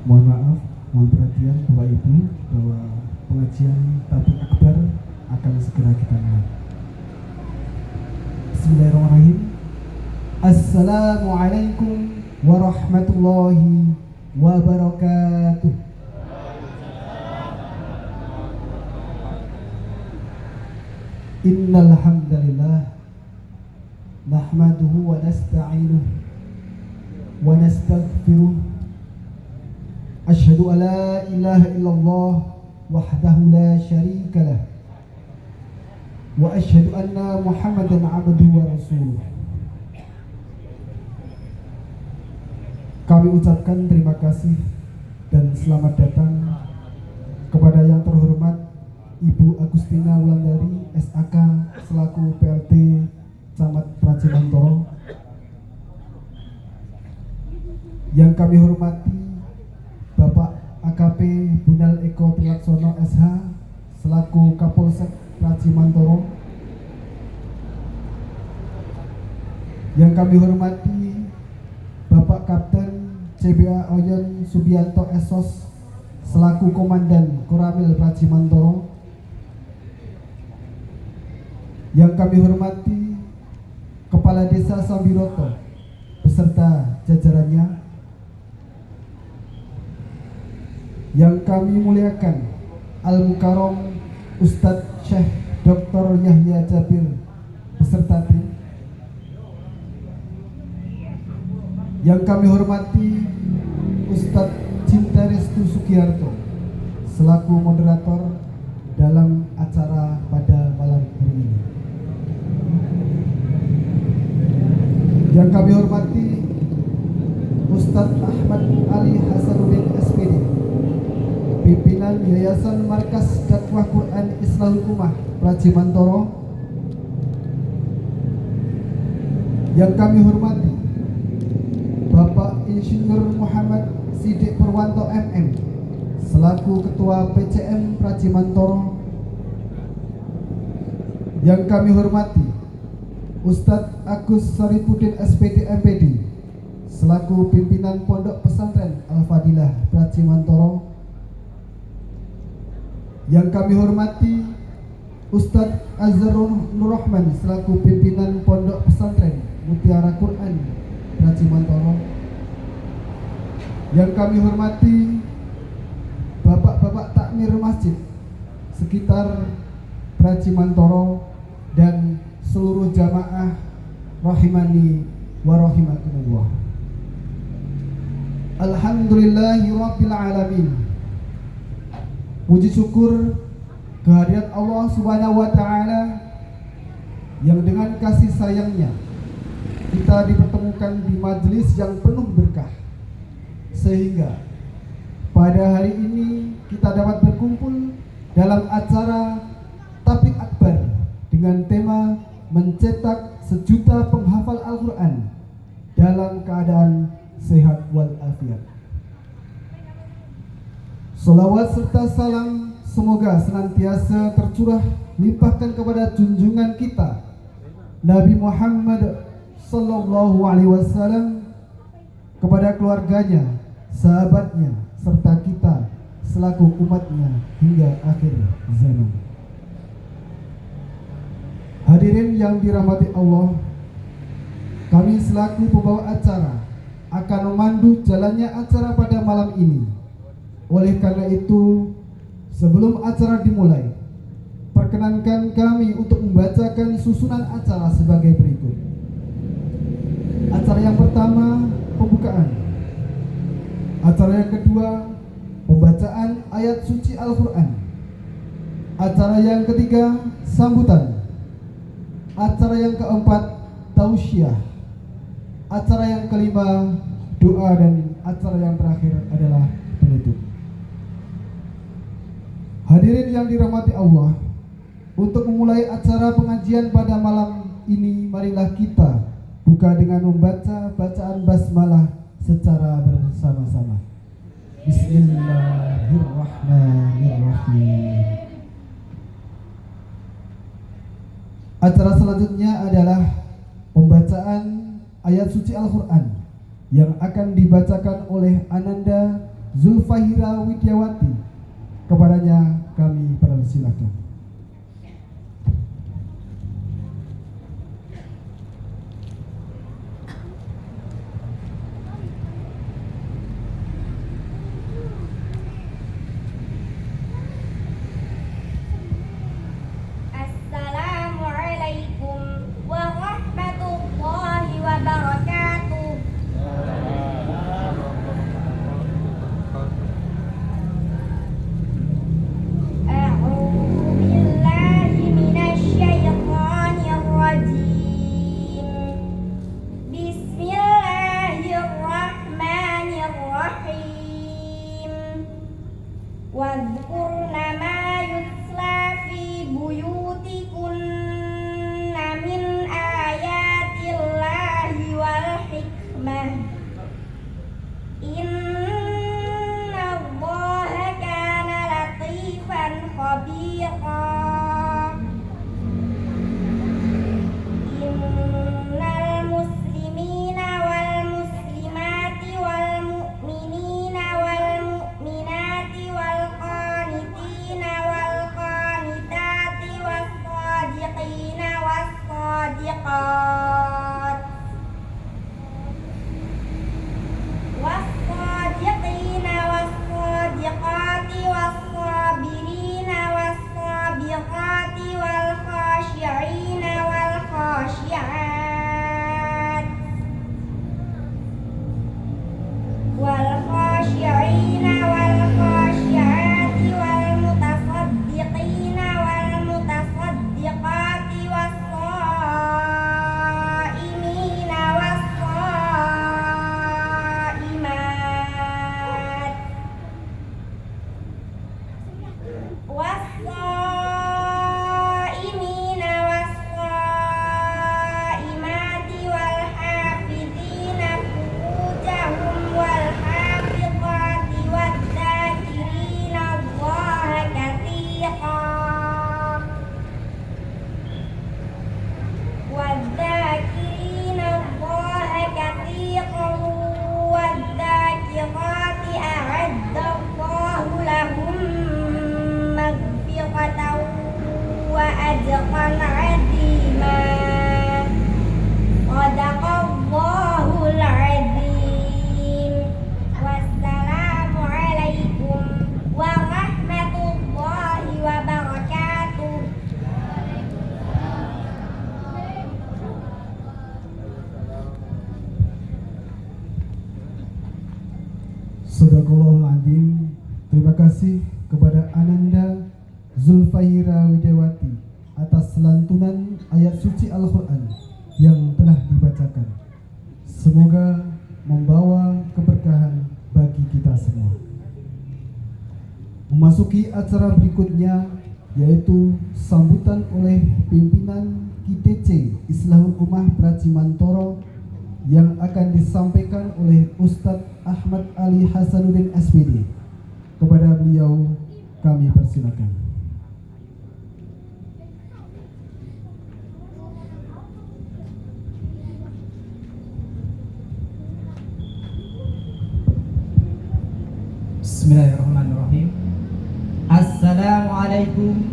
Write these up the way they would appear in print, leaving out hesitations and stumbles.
Mohon maaf, mohon perhatian Bapak Ibu bahwa pengajian tablik akbar akan segera kita mulai. Bismillahirrahmanirrahim. Assalamualaikum warahmatullahi wabarakatuh. Innal hamdalillah nahmaduhu wa nasta'inuhu wa nastaghfiruh. Asyhadu an la ilaha illallah wahdahu la syarika lah wa asyhadu anna Muhammadan abduhu wa rasuluh. Kami ucapkan terima kasih dan selamat datang kepada yang terhormat Ibu Agustina Wulandari SAK selaku PLT Camat Pracimantoro. Yang kami hormati Bapak AKP Bunal Eko Trilaksono SH selaku Kapolsek Pracimantoro. Yang kami hormati Bapak Kapten CBA Oyon Subianto Esos selaku Komandan Koramil Pracimantoro. Yang kami hormati Kepala Desa Sambiroto beserta jajarannya. Yang kami muliakan Al-Mukarram Ustadz Syekh Dr. Yahya Jabir beserta tim. Yang kami hormati Ustadz Cinta Restu Sugiarto selaku moderator dalam acara pada malam hari ini. Yang kami hormati Ustadz Ahmad Ali Hasanuddin SPD, pimpinan Yayasan Markas Dakwah Quran Islahul Ummah Pracimantoro. Yang kami hormati Bapak Insinyur Muhammad Sidik Purwanto MM selaku Ketua PCM Pracimantoro. Yang kami hormati Ustadz Agus Saripudin SPD MPD selaku pimpinan Pondok Pesantren Al-Fadilah Pracimantoro. Yang kami hormati Ustadz Azharul Nurrahman selaku pimpinan Pondok Pesantren Mutiara Quran Pracimantoro. Yang kami hormati Bapak-bapak takmir masjid sekitar Pracimantoro dan seluruh jamaah rahimani wa rahimakumullah. Alhamdulillahirabbil alamin. Puji syukur kehadirat Allah Subhanahu wa taala yang dengan kasih sayangnya kita dipertemukan di majelis yang penuh berkah, sehingga pada hari ini kita dapat berkumpul dalam acara tablik akbar dengan tema mencetak sejuta penghafal Al-Quran dalam keadaan sehat walafiat. Salawat serta salam semoga senantiasa tercurah limpahkan kepada junjungan kita Nabi Muhammad Sallallahu Alaihi Wasallam, kepada keluarganya, sahabatnya, serta kita selaku umatnya hingga akhir zaman. Hadirin yang dirahmati Allah, kami selaku pembawa acara akan memandu jalannya acara pada malam ini. Oleh karena itu, sebelum acara dimulai, perkenankan kami untuk membacakan susunan acara sebagai berikut. Acara yang pertama, pembukaan. Acara yang kedua, pembacaan ayat suci Al-Quran. Acara yang ketiga, sambutan. Acara yang keempat, tausiah. Acara yang kelima, doa. Dan acara yang terakhir adalah penutup. Hadirin yang dirahmati Allah, untuk memulai acara pengajian pada malam ini, marilah kita buka dengan membaca bacaan basmalah secara bersama-sama. Bismillahirrahmanirrahim. Acara selanjutnya adalah pembacaan ayat suci Al-Quran yang akan dibacakan oleh Ananda Zulfahira Widyawati. Kepadanya kami persilakan. Assalamualaikum warahmatullahi wabarakatuh. A'udzu billahi minasyaitonir rajim. Bismillahirrahmanirrahim. Wadhkurna ma yutla fi buyutikunna min ayatillahi wal hikmah. Innallaha kana latifan khabira. Innal muslimina wal muslimati wal mu'minina wal mu'minati wal qanitina wal qanitati was sadiqina was sadiqat was-sadiqina was-sadiqati was-sabirina was-sabirati wal-khashi'ina wal-khashi'at wal-khashi'ina wal-khashi'ati wal-mutasaddiqina wal-mutasaddiqati was-sha'imina was-sha'imat was-sha'imina was-sha'imati wal-hafizina furujahum wal-hafizati wadh-dhakirina Allaha katsiran wadh-dhakirina Allaha katsiran wadh-dhakirati a'addallahu lahum maghfiratan wa ajran 'azima. Shadaqallahul 'azim. Wassalamualaikum warahmatullahi wabarakatuh. Sadaqallahul Azim. Terima kasih kepada Ananda Zulfahira Widyawati atas lantunan ayat suci Al-Quran yang telah dibacakan. Semoga membawa keberkahan bagi kita semua. Memasuki acara berikutnya, yaitu sambutan oleh pimpinan KTC Islahul Ummah Pracimantoro yang akan disampaikan oleh Ustadz Ahmad Ali Hasanuddin SPD. Kepada beliau kami persilakan. Bismillahirrahmanirrahim. Assalamualaikum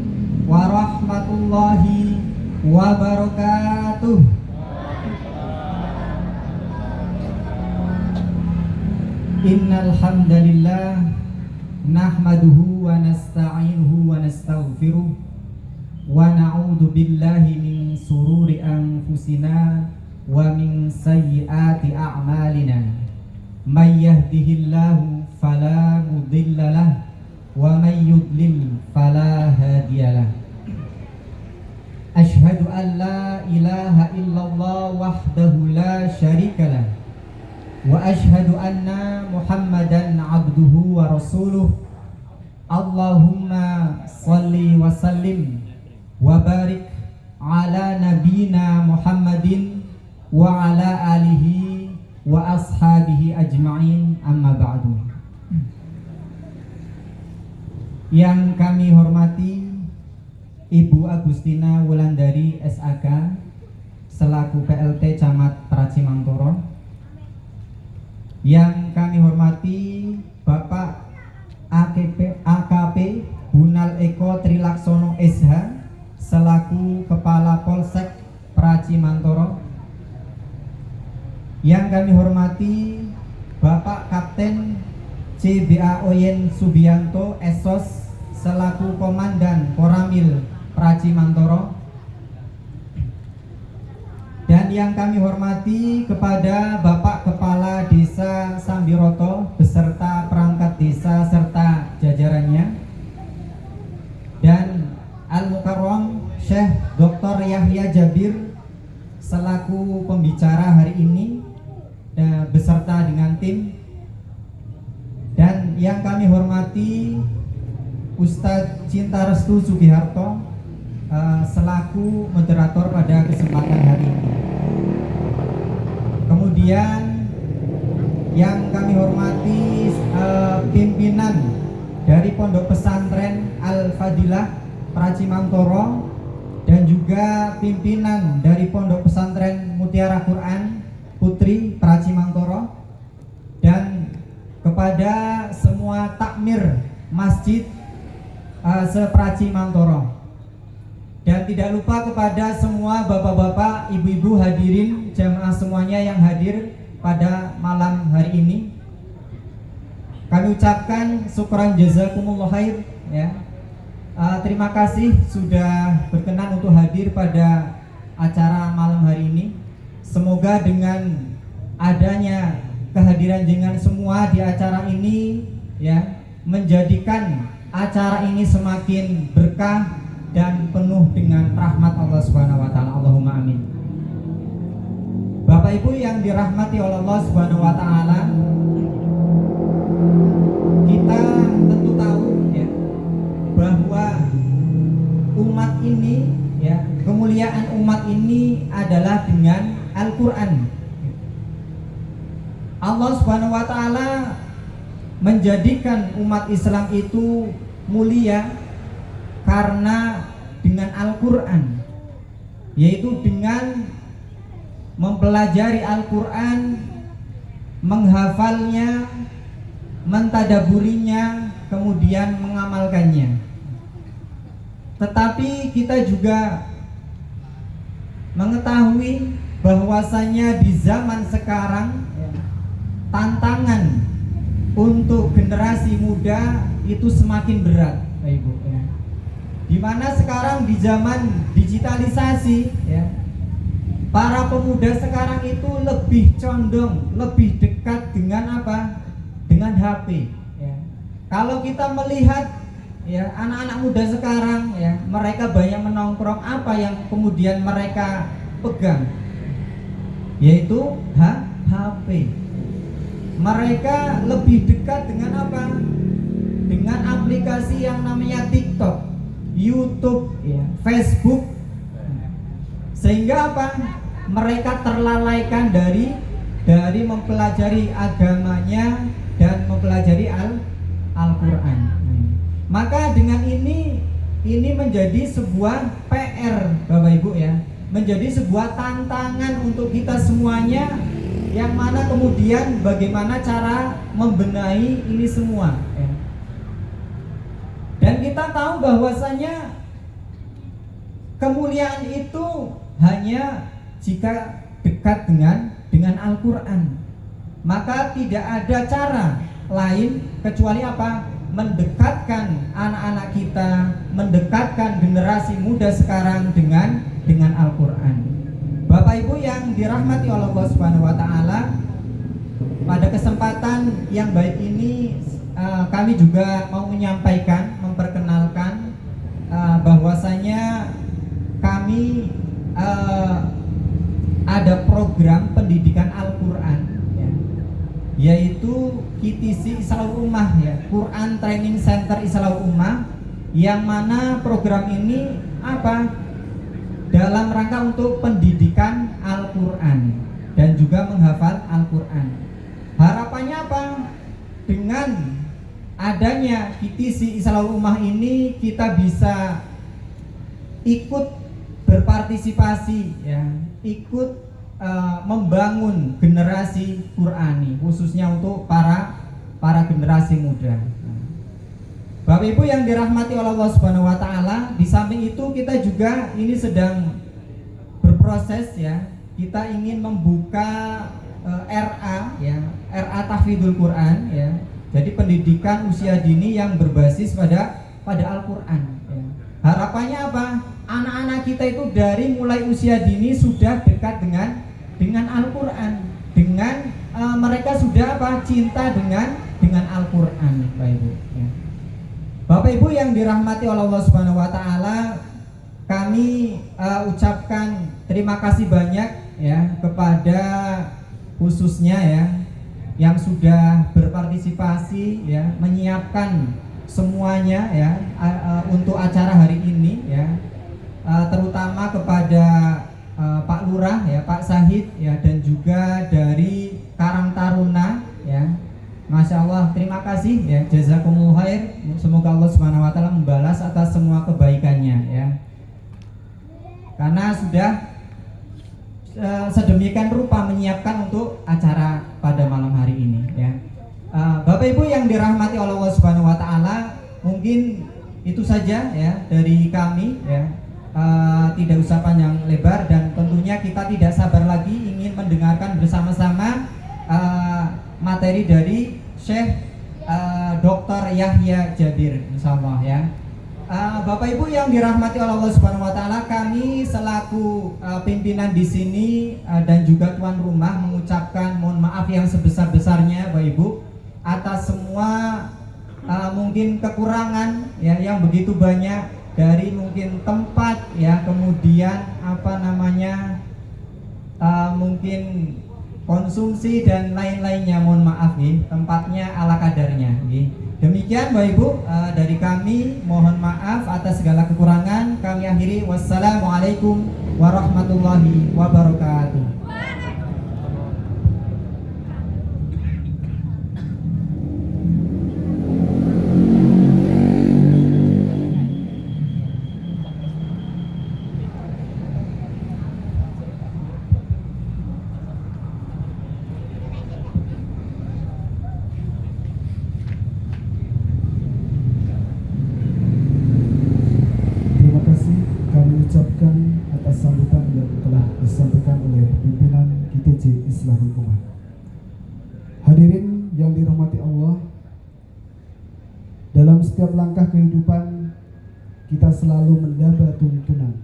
warahmatullahi wabarakatuh. Innal hamdalillah nahmaduhu wa nasta'inuhu wa nastaghfiruh wa na'udzu billahi min sururi anfusina wa min sayyiati a'malina. May yahdihillahu fala mudilla lahu wa may yudlil fala hadiyalah. Asyhadu an la ilaha illallah wahdahu la syarikalah wa asyhadu anna Muhammadan abduhu wa rasuluh. Allahumma salli wa sallim wa barik ala nabina Muhammadin wa ala alihi wa ashabihi ajma'in, amma ba'du. Yang kami hormati Ibu Agustina Wulandari SAK selaku PLT Camat Pracimantoro, Yang kami hormati Bapak AKP Bunal Eko Trilaksono SH selaku Kepala Polsek Praci Mantoro. Yang kami hormati Bapak Kapten CBA Oyen Subianto Esos selaku Komandan Koramil Praci Mantoro. Dan yang kami hormati kepada Bapak Kepala Desa Sambiroto beserta perangkat desa serta jajarannya. Dan Al-Mukarram Syekh Dr. Yahya Jabir selaku pembicara hari ini dan beserta dengan tim. Dan yang kami hormati Ustadz Cinta Restu Sugiharto selaku moderator pada kesempatan hari ini. Kemudian yang kami hormati pimpinan dari Pondok Pesantren Al-Fadilah Praci Mantoro dan juga pimpinan dari Pondok Pesantren Mutiara Quran Putri Praci Mantoro, dan kepada semua takmir masjid se-Praci Mantoro. Dan tidak lupa kepada semua bapak-bapak, ibu-ibu hadirin jamaah semuanya yang hadir pada malam hari ini. Kami ucapkan syukran jazakumullah khair ya. Terima kasih sudah berkenan untuk hadir pada acara malam hari ini. Semoga dengan adanya kehadiran jenengan semua di acara ini ya, menjadikan acara ini semakin berkah dan penuh dengan rahmat Allah Subhanahu wa taala. Allahumma amin. Bapak Ibu yang dirahmati oleh Allah Subhanahu wa taala, kita tentu tahu ya bahwa umat ini ya, kemuliaan umat ini adalah dengan Al-Qur'an. Allah Subhanahu wa taala menjadikan umat Islam itu mulia karena dengan Al-Qur'an, yaitu dengan mempelajari Al-Qur'an, menghafalnya, mentadaburinya, kemudian mengamalkannya. Tetapi kita juga mengetahui bahwasanya di zaman sekarang tantangan untuk generasi muda itu semakin berat, Bapak Ibu ya. Dimana sekarang di zaman digitalisasi ya, para pemuda sekarang itu lebih condong, lebih dekat dengan apa? Dengan HP ya. Kalau kita melihat ya anak-anak muda sekarang ya, mereka banyak menongkrong, apa yang kemudian mereka pegang? Yaitu HP. Mereka lebih dekat dengan apa? Dengan aplikasi yang namanya TikTok, YouTube, ya, Facebook. Sehingga apa? Mereka terlalaikan dari mempelajari agamanya dan mempelajari Al-Qur'an. Maka dengan ini menjadi sebuah PR Bapak Ibu ya, menjadi sebuah tantangan untuk kita semuanya, yang mana kemudian bagaimana cara membenahi ini semua ya. Dan kita tahu bahwasanya kemuliaan itu hanya jika dekat dengan Al-Qur'an. Maka tidak ada cara lain kecuali apa? Mendekatkan anak-anak kita, mendekatkan generasi muda sekarang dengan Al-Qur'an. Bapak Ibu yang dirahmati oleh Allah Subhanahu wa taala, pada kesempatan yang baik ini kami juga mau menyampaikan, memperkenalkan bahwasanya kami ada program pendidikan Al-Qur'an ya, yaitu QTC Islahul Ummah ya, Quran Training Center Islahul Ummah, yang mana program ini apa? Dalam rangka untuk pendidikan Al-Qur'an dan juga menghafal Al-Qur'an. Harapannya apa? Dengan adanya QTC Islahul Ummah ini kita bisa ikut berpartisipasi ya, ikut membangun generasi Qurani, khususnya untuk para generasi muda. Bapak Ibu yang dirahmati oleh Allah Subhanahu wa taala, di samping itu kita juga ini sedang berproses ya. Kita ingin membuka RA ya, RA Tahfidzul Quran ya. Jadi pendidikan usia dini yang berbasis pada Al-Quran ya. Harapannya apa? Anak-anak kita itu dari mulai usia dini sudah dekat dengan Al-Quran, dengan mereka sudah apa? Cinta dengan Al-Quran, Bapak Ibu ya. Bapak Ibu yang dirahmati oleh Allah Subhanahu wa taala, kami ucapkan terima kasih banyak ya kepada khususnya ya yang sudah berpartisipasi ya, menyiapkan semuanya ya untuk acara hari ini ya, terutama kepada Pak Lurah ya, Pak Sahid ya, dan juga dari Karang Taruna ya. Masya Allah, terima kasih ya, jazakumullah khair. Semoga Allah Subhanahu wa taala membalas atas semua kebaikannya ya. Karena sudah sedemikian rupa menyiapkan untuk acara pada malam hari ini ya. Bapak Ibu yang dirahmati oleh Allah Subhanahu wa taala, mungkin itu saja ya dari kami ya. Tidak usah panjang lebar, dan tentunya kita tidak sabar lagi ingin mendengarkan bersama-sama materi dari Syekh Dr. Yahya Jabir, insyaallah ya. Bapak Ibu yang dirahmati oleh Allah Subhanahu wa taala, kami selaku pimpinan di sini dan juga tuan rumah mengucapkan mohon maaf yang sebesar-besarnya Bapak Ibu atas semua mungkin kekurangan ya yang begitu banyak, dari mungkin tempat ya, kemudian mungkin konsumsi dan lain-lainnya, mohon maaf nih, tempatnya ala kadarnya nih. Demikian Bapak Ibu dari kami, mohon maaf atas segala kekurangan. Kami akhiri, wassalamualaikum warahmatullahi wabarakatuh. Ucapkan atas sambutan yang telah disampaikan oleh pimpinan GTJ Islahul Ummah. Hadirin yang dirahmati Allah, dalam setiap langkah kehidupan kita selalu mendaba tuntunan.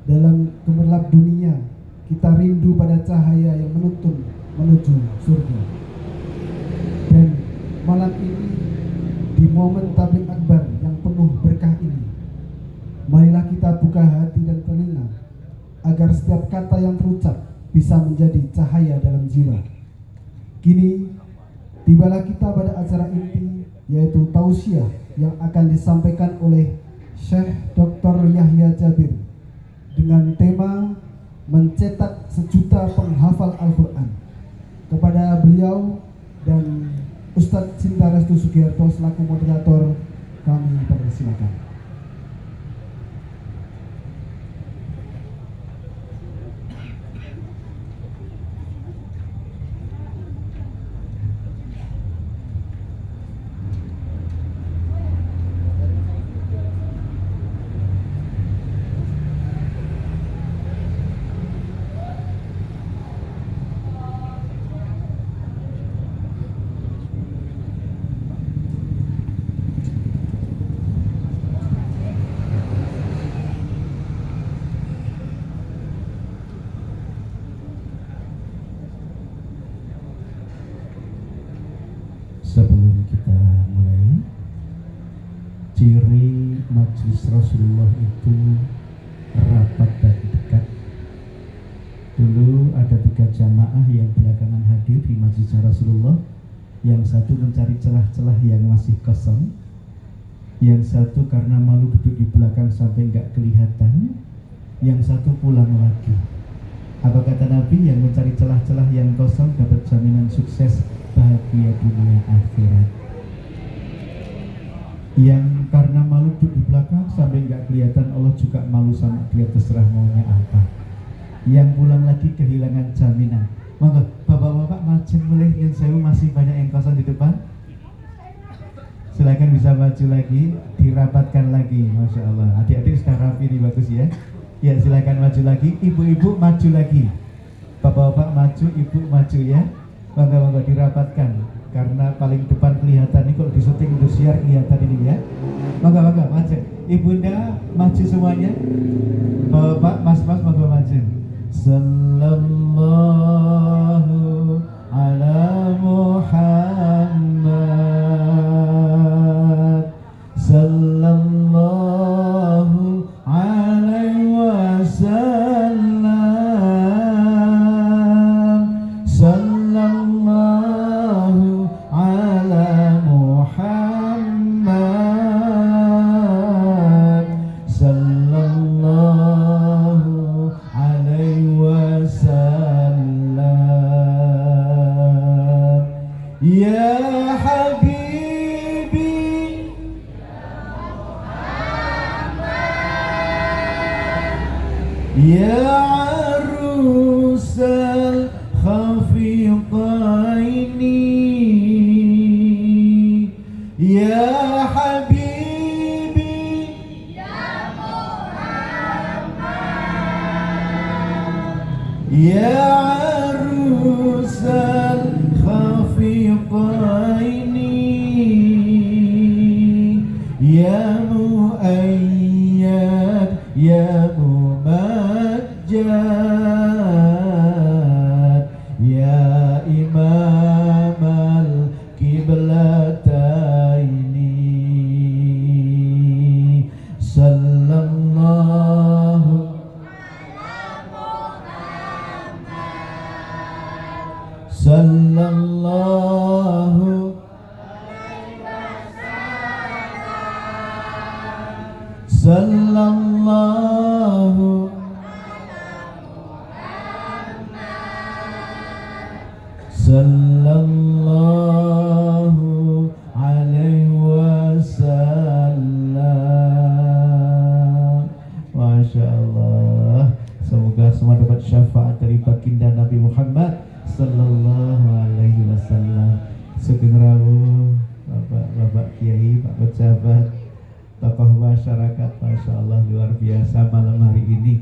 Dalam gemerlap dunia kita rindu pada cahaya yang menuntun menuju surga. Dan malam ini, di momen tabligh akbar yang penuh berkah ini, marilah kita buka hati dan telinga agar setiap kata yang terucap bisa menjadi cahaya dalam jiwa. Kini tibalah kita pada acara inti, yaitu tausiah yang akan disampaikan oleh Syekh Dr. Yahya Jabir dengan tema mencetak sejuta penghafal Al-Quran. Kepada beliau dan Ustadz Cinta Restu Sugiharto selaku moderator, kami persilakan. Sebelum kita mulai, ciri majelis Rasulullah itu rapat dan dekat. Dulu ada 3 jamaah yang belakangan hadir di majelis Rasulullah. Yang satu mencari celah-celah yang masih kosong, yang satu karena malu duduk di belakang sampai nggak kelihatan, yang satu pulang lagi. Apa kata Nabi? Yang mencari celah-celah yang kosong dapat jaminan sukses, bahagia dunia akhirat. Yang karena malu duduk di belakang sampai nggak kelihatan, Allah juga malu sama dia, terserah maunya apa. yang pulang lagi kehilangan jaminan. Monggo bapak-bapak macem boleh yang saya masih banyak yang kosong di depan. Silakan bisa maju lagi, dirapatkan lagi, masya Allah. Adik-adik sudah rapi nih, bagus ya. Ya silakan maju lagi, ibu-ibu maju lagi, bapak-bapak maju, ibu maju ya. Monggo dirapatkan, karena paling depan kelihatan nih kalau di syuting Indosiar kelihatan ini ya. Monggo maju, ibunda maju semuanya, bapak, mas-mas monggo maju. Sallallahu ala Muhammad, sallallahu alaihi wasallam, sallallahu ala Muhammad, sallallahu alaihi wasallam. Ya habibi ya arusal khafiqaini, ya habibi ya arusal khafiqaini, ya muayyad ya mumajjad, ya imam al-qiblataini, sallallahu sallallahu sallallahu sallallahu alaihi wasallam. Masya Allah, semoga semua dapat syafaat dari baginda Nabi Muhammad sallallahu alaihi wasallam. Sugeng rawuh Bapak Kiai, Pak Pejabat, tokoh masyarakat, Masya Allah luar biasa malam hari ini.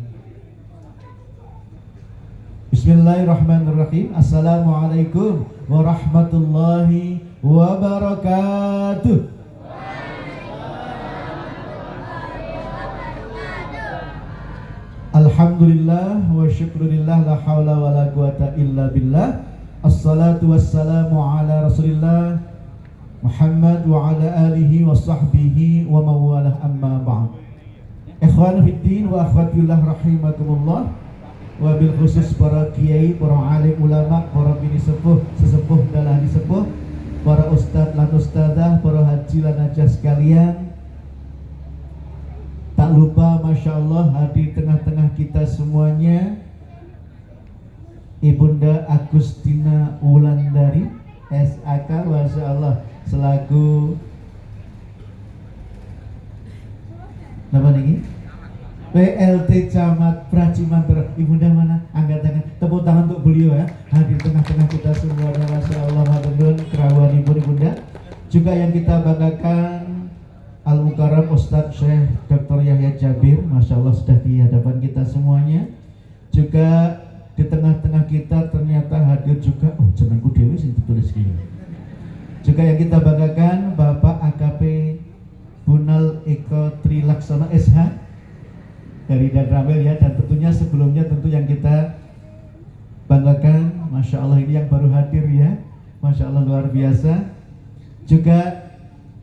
Bismillahirrahmanirrahim. Assalamualaikum warahmatullahi wabarakatuh. Alhamdulillah wa syukurillah, la hawla wa la quwata illa billah. Assalatu wassalamu ala rasulillah Muhammad wa ala alihi wa sahbihi wa mawalah, amma ba'd. Ikhwan fiddin wa akhwat fillah rahimakumullah. Wabil khusus para kiai, para alim ulama, para bini sepuh, sesepuh dan ahli sepuh, para ustadz lan ustadzah, para haji lan hajah sekalian. Tak lupa Masya Allah hadir tengah-tengah kita semuanya Ibunda Agustina Wulandari SAK, Masya Allah, selaku apa nih? PLT Camat Pracimantoro. Ibunda mana? Angkat tangan, tepuk tangan untuk beliau ya. Hadir tengah-tengah kita semuanya, Masya Allah, matur kerawan Ibunda. Juga yang kita banggakan Al-Mukarram Ustadz Syekh Dr. Yahya Jabir, Masya Allah sudah di hadapan kita semuanya. Juga di tengah-tengah kita ternyata hadir juga, oh jenengku Dewi sih ditulis gini. Juga yang kita banggakan Bapak AKP Bunal Eko Trilaksana SH dari Dadramel ya, dan tentunya sebelumnya tentu yang kita banggakan, Masya Allah ini yang baru hadir ya, Masya Allah luar biasa. Juga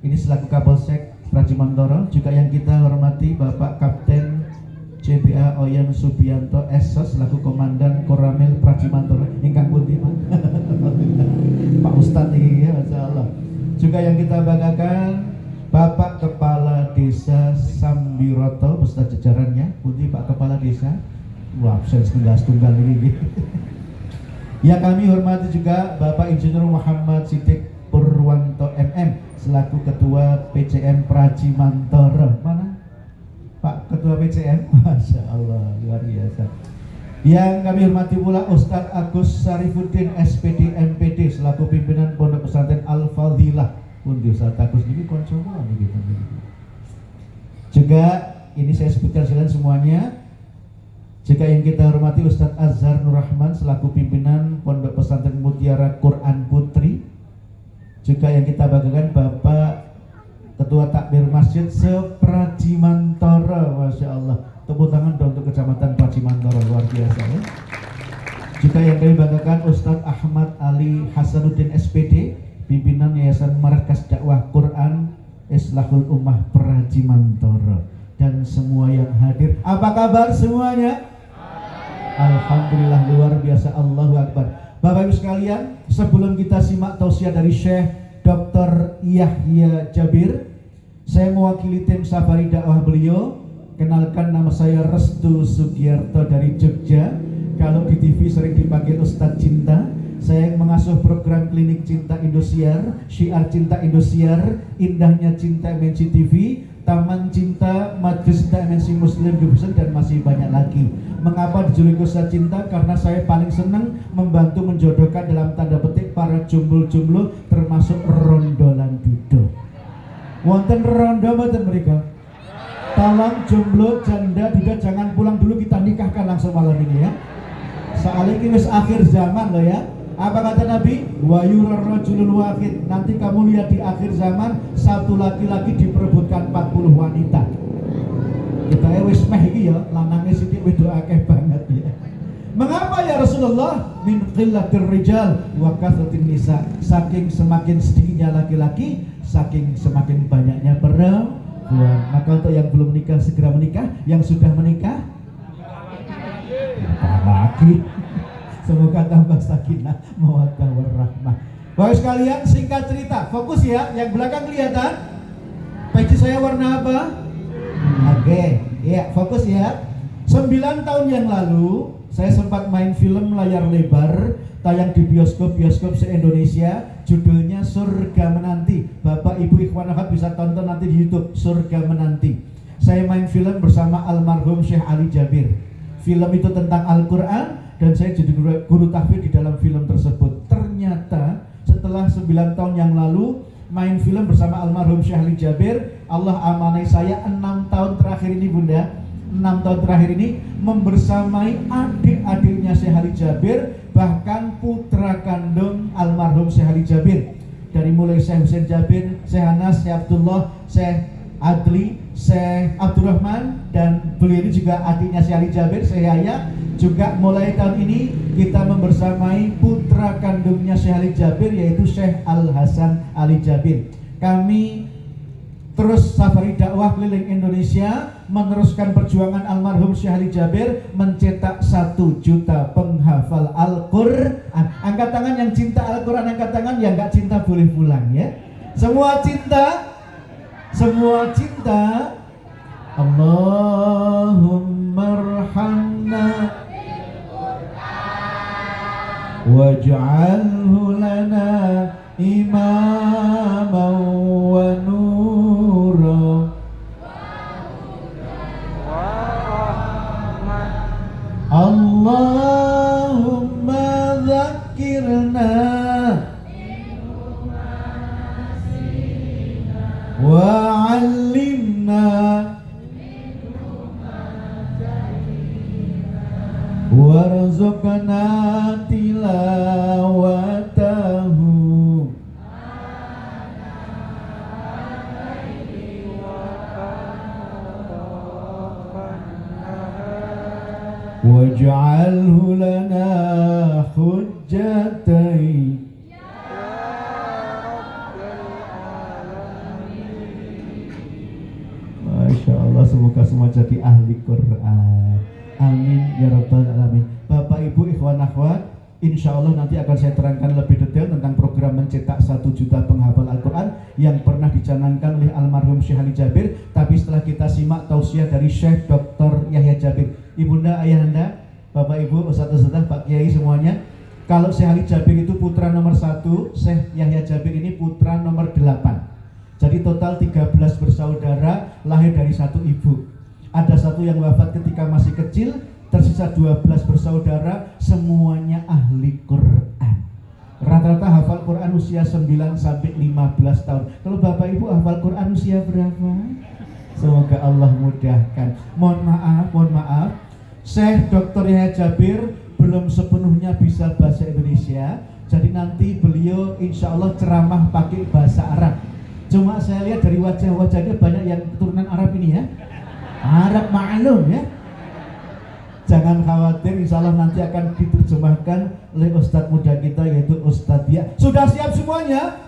ini selaku Kapolsek Pracimantoro, juga yang kita hormati Bapak Kapten CBA Oyan Subianto SOS selaku Komandan Koramil Pracimantoro. Ingkang pundi Pak Ustadz ini ya, Masya Allah. Juga yang kita banggakan Bapak Kepala Desa Sambiroto beserta jajarannya. Pundi Pak Kepala Desa? Wah, absen tunggal ini. Ya, kami hormati juga Bapak Insinyur Muhammad Siddiq Purwanto MM selaku Ketua PCM Pracimantoro. Mana Pak Ketua PCM? Masya Allah luar biasa. Yang kami hormati pula Ustadz Agus Sarifuddin SPD MPD selaku pimpinan Pondok Pesantren Al-Fadhilah. Pundi Ustadz Agus ini koncoan gitu. Juga ini saya sebutkan sekalian semuanya. Juga yang kita hormati Ustadz Azhar Nur Rahman selaku pimpinan Pondok Pesantren Mutiara Quran Putri. Juga yang kita banggakan Bapak Ketua Takmir Masjid Seprajimantoro, Masya Allah. Tepuk tangan dong untuk Kecamatan Prajimantoro, luar biasa ya. Juga yang kami banggakan Ustadz Ahmad Ali Hasanuddin SPD, pimpinan Yayasan Markas Dakwah Quran Islahul Ummah Prajimantoro, dan semua yang hadir. Apa kabar semuanya? Alhamdulillah, luar biasa, Allahu Akbar. Bapak Ibu sekalian, sebelum kita simak tausiah dari Syekh Dr. Yahya Jabir, saya mewakili tim Safari Dakwah beliau. Kenalkan, nama saya Restu Sugiyarto dari Jogja. Kalau di TV sering dipanggil Ustadz Cinta. Saya mengasuh program Klinik Cinta Indosiar, Syiar Cinta Indosiar, Indahnya Cinta MNC TV, Taman Cinta, Majlis Cinta MNC Muslim Division, dan masih banyak lagi. Mengapa dijuluki Ustadz Cinta? Karena saya paling senang membantu menjodohkan dalam tanda petik para jomblo-jomblo, termasuk rondolan dudo. Wonten rondo mboten mereka? Tolong jomblo, janda, duda jangan pulang dulu, kita nikahkan langsung malam ini ya. Soalnya ini wis akhir zaman loh ya. Apa kata Nabi? Wa yurar rajulul wahid. Nanti kamu lihat di akhir zaman satu laki-laki diperebutkan 40 wanita. Kita wis meh iki ya, lanange sithik wedok akeh banget ya. Mengapa ya Rasulullah? Min qillatir rijal wa kathratin nisa. Saking semakin sedikitnya laki-laki, saking semakin banyaknya perempuan. Maka untuk yang belum menikah segera menikah, yang sudah menikah lagi. Semoga tambah sakinah mawaddah warahmah. Bapak sekalian, singkat cerita, fokus ya. Yang belakang kelihatan peci saya warna apa? Oke, ya fokus ya. 9 tahun yang lalu saya sempat main film layar lebar tayang di bioskop-bioskop se-Indonesia, judulnya Surga Menanti. Bapak Ibu ikhwan akhwat bisa tonton nanti di YouTube, Surga Menanti. Saya main film bersama almarhum Syekh Ali Jabir. Film itu tentang Al-Quran dan saya jadi guru tahfidz di dalam film tersebut. Ternyata setelah 9 tahun yang lalu main film bersama almarhum Syekh Ali Jabir, Allah amanai saya 6 tahun terakhir ini Bunda, 6 tahun terakhir ini membersamai adik-adiknya Syekh Ali Jabir, bahkan putra kandung almarhum Syekh Ali Jabir. Dari mulai Syekh Husain Jabir, Syekh Anas, Syekh Abdullah, Syekh Adli, Syekh Abdurrahman, dan beliau ini juga adiknya Syekh Ali Jabir, Syekh Yahya. Juga mulai tahun ini kita membersamai putra kandungnya Syekh Ali Jabir, yaitu Syekh Al Hasan Ali Jabir. Kami terus safari dakwah keliling Indonesia, meneruskan perjuangan almarhum Syekh Ali Jabir, mencetak 1 juta penghafal Al-Quran. Angkat tangan yang cinta Al-Quran, angkat tangan. Yang gak cinta boleh pulang ya. Semua cinta, semua cinta. Allahumma arhamna waj'alhu lana imaman wa nura Allahumma dzakirna wa 'allimna warzuqna tilawatahu waj'alhu lana hujjatai. Masya Allah, semoga semua jadi ahli Quran. Amin ya rabbal alamin. Bapak Ibu ikhwan akhwat, insya Allah nanti akan saya terangkan lebih detail tentang program mencetak 1 juta penghafal Al-Quran yang pernah dicanangkan oleh almarhum Syekh Ali Jabir. Tapi setelah kita simak tausiah dari Syekh Dr. Yahya Jabir, Ibunda, Ayahanda, Bapak Ibu, Ustadz-Ustadz, Pak Kiai semuanya, kalau Syekh Ali Jabir itu putra nomor 1, Syekh Yahya Jabir ini putra nomor 8. Jadi total 13 bersaudara, lahir dari 1 ibu. Ada 1 yang wafat ketika masih kecil, tersisa 12 bersaudara, semuanya ahli Quran. Rata-rata hafal Quran usia 9 sampai 15 tahun. Kalau Bapak Ibu hafal Quran usia berapa? Semoga Allah mudahkan. Mohon maaf, Syekh Dr. Yahya Jabir belum sepenuhnya bisa bahasa Indonesia. Jadi nanti beliau insya Allah ceramah pakai bahasa Arab. Cuma saya lihat dari wajah-wajahnya banyak yang keturunan Arab ini ya. Arab maklum ya. Jangan khawatir, insya Allah nanti akan diterjemahkan oleh Ustadz muda kita yaitu Ustadz Dia. Sudah siap semuanya?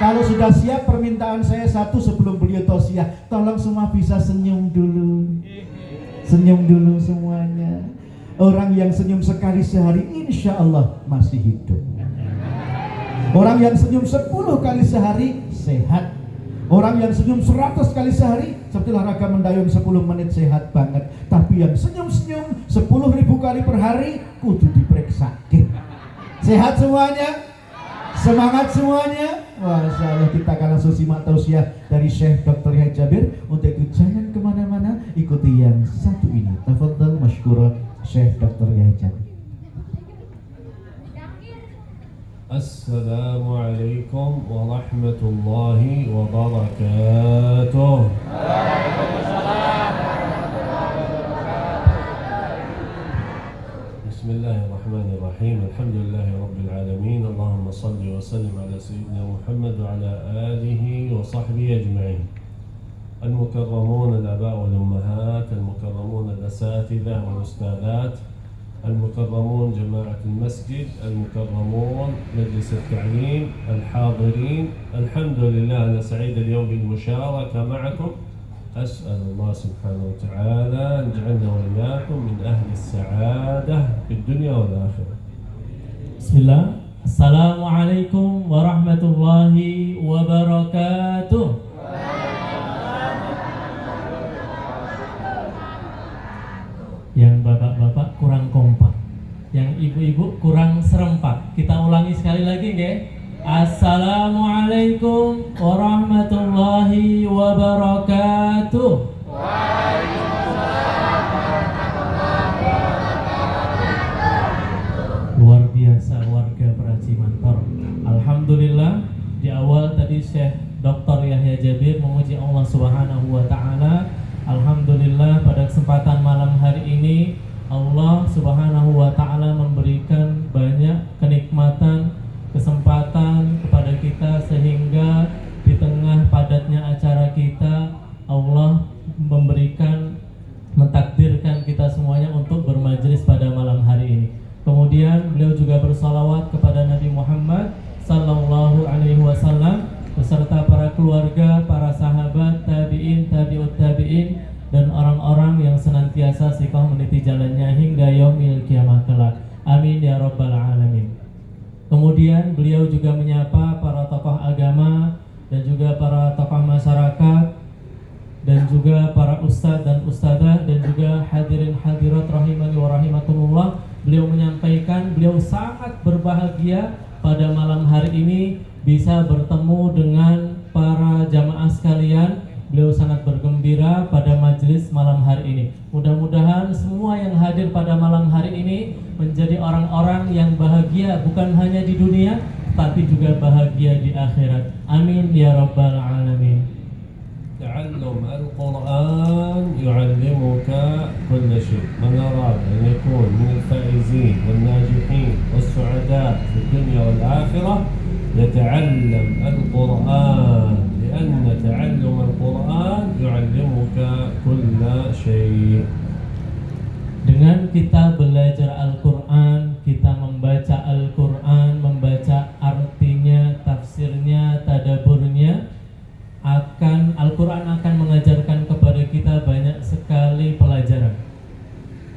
Kalau sudah siap, permintaan saya satu sebelum beliau tausiah, tolong semua bisa senyum dulu. Senyum dulu semuanya. Orang yang senyum sekali sehari insya Allah masih hidup. Orang yang senyum 10 kali sehari sehat. Orang yang senyum 100 kali sehari seperti olahraga mendayung 10 menit sehat banget. Tapi yang senyum-senyum 10.000 kali per hari kudu diperiksa. Sehat semuanya? Semangat semuanya? Masya Allah, kita akan langsung simak tausiah dari Syekh Dr. Yahya Jabir. Untuk itu jangan kemana-mana, ikuti yang satu ini. Tafadhal masykurah Syekh Dr. Yahya Jabir. Assalamualaikum warahmatullahi wabarakatuh. Bismillahirrahmanirrahim. Alhamdulillahi rabbil alamin. Allahumma salli wa sallim ala sayyidina Muhammad wa ala alihi wa sahbihi ajma'in. Al-mukarramun al-aba' wal-ummahat, al-mukarramun al-asatidha wal-ustadhat, المكرمون جماعة المسجد، المكرمون مجلس التعليم، الحاضرين، الحمد لله أنا سعيد اليوم بالمشاركة معكم. أسأل الله سبحانه وتعالى أن يجعلنا وإياكم من أهل السعادة في الدنيا والآخرة. بسم الله. السلام عليكم ورحمة الله وبركاته. Yang bapak-bapak kurang kompak, yang ibu-ibu kurang serempak. Kita ulangi sekali lagi, nggih. Assalamualaikum warahmatullahi wabarakatuh. Luar biasa warga Praji Mantor. Alhamdulillah, di awal tadi Syekh Dr. Yahya Jabir memuji Allah Subhanahu wa taala. Alhamdulillah, pada kesempatan malam hari ini Allah Subhanahu wa taala memberikan banyak kenikmatan, kesempatan kepada kita sehingga di tengah padatnya acara kita Allah mentakdirkan kita semuanya untuk bermajlis pada malam hari ini. Kemudian beliau juga bersalawat kepada Nabi Muhammad sallallahu alaihi wasallam beserta para keluarga, para sahabat, tabi'in, tabi'ut tabi'in, dan orang-orang yang senantiasa sikoh meniti jalannya hingga yaumil kiamah kelak. Amin ya rabbal alamin. Kemudian beliau juga menyapa para tokoh agama dan juga para tokoh masyarakat dan juga para ustadz dan ustadzah dan juga hadirin hadirat rahimani wa rahimakumullah. Beliau menyampaikan beliau sangat berbahagia pada malam hari ini bisa bertemu dengan para jamaah sekalian. Beliau sangat bergembira pada majelis malam hari ini. Mudah-mudahan semua yang hadir pada malam hari ini menjadi orang-orang yang bahagia bukan hanya di dunia tapi juga bahagia di akhirat. Amin ya rabbal alamin. تعلم القرآن يعلمك كل شيء. من أراد أن يكون من الفائزين والناجحين والسعداء في الدنيا والآخرة يتعلم القرآن، لأن تعلم القرآن يعلمك كل شيء. Dengan kita belajar Al-Quran, kita membaca Al-Quran, membaca artinya, tafsirnya, tadaburnya, Al-Quran akan mengajarkan kepada kita banyak sekali pelajaran.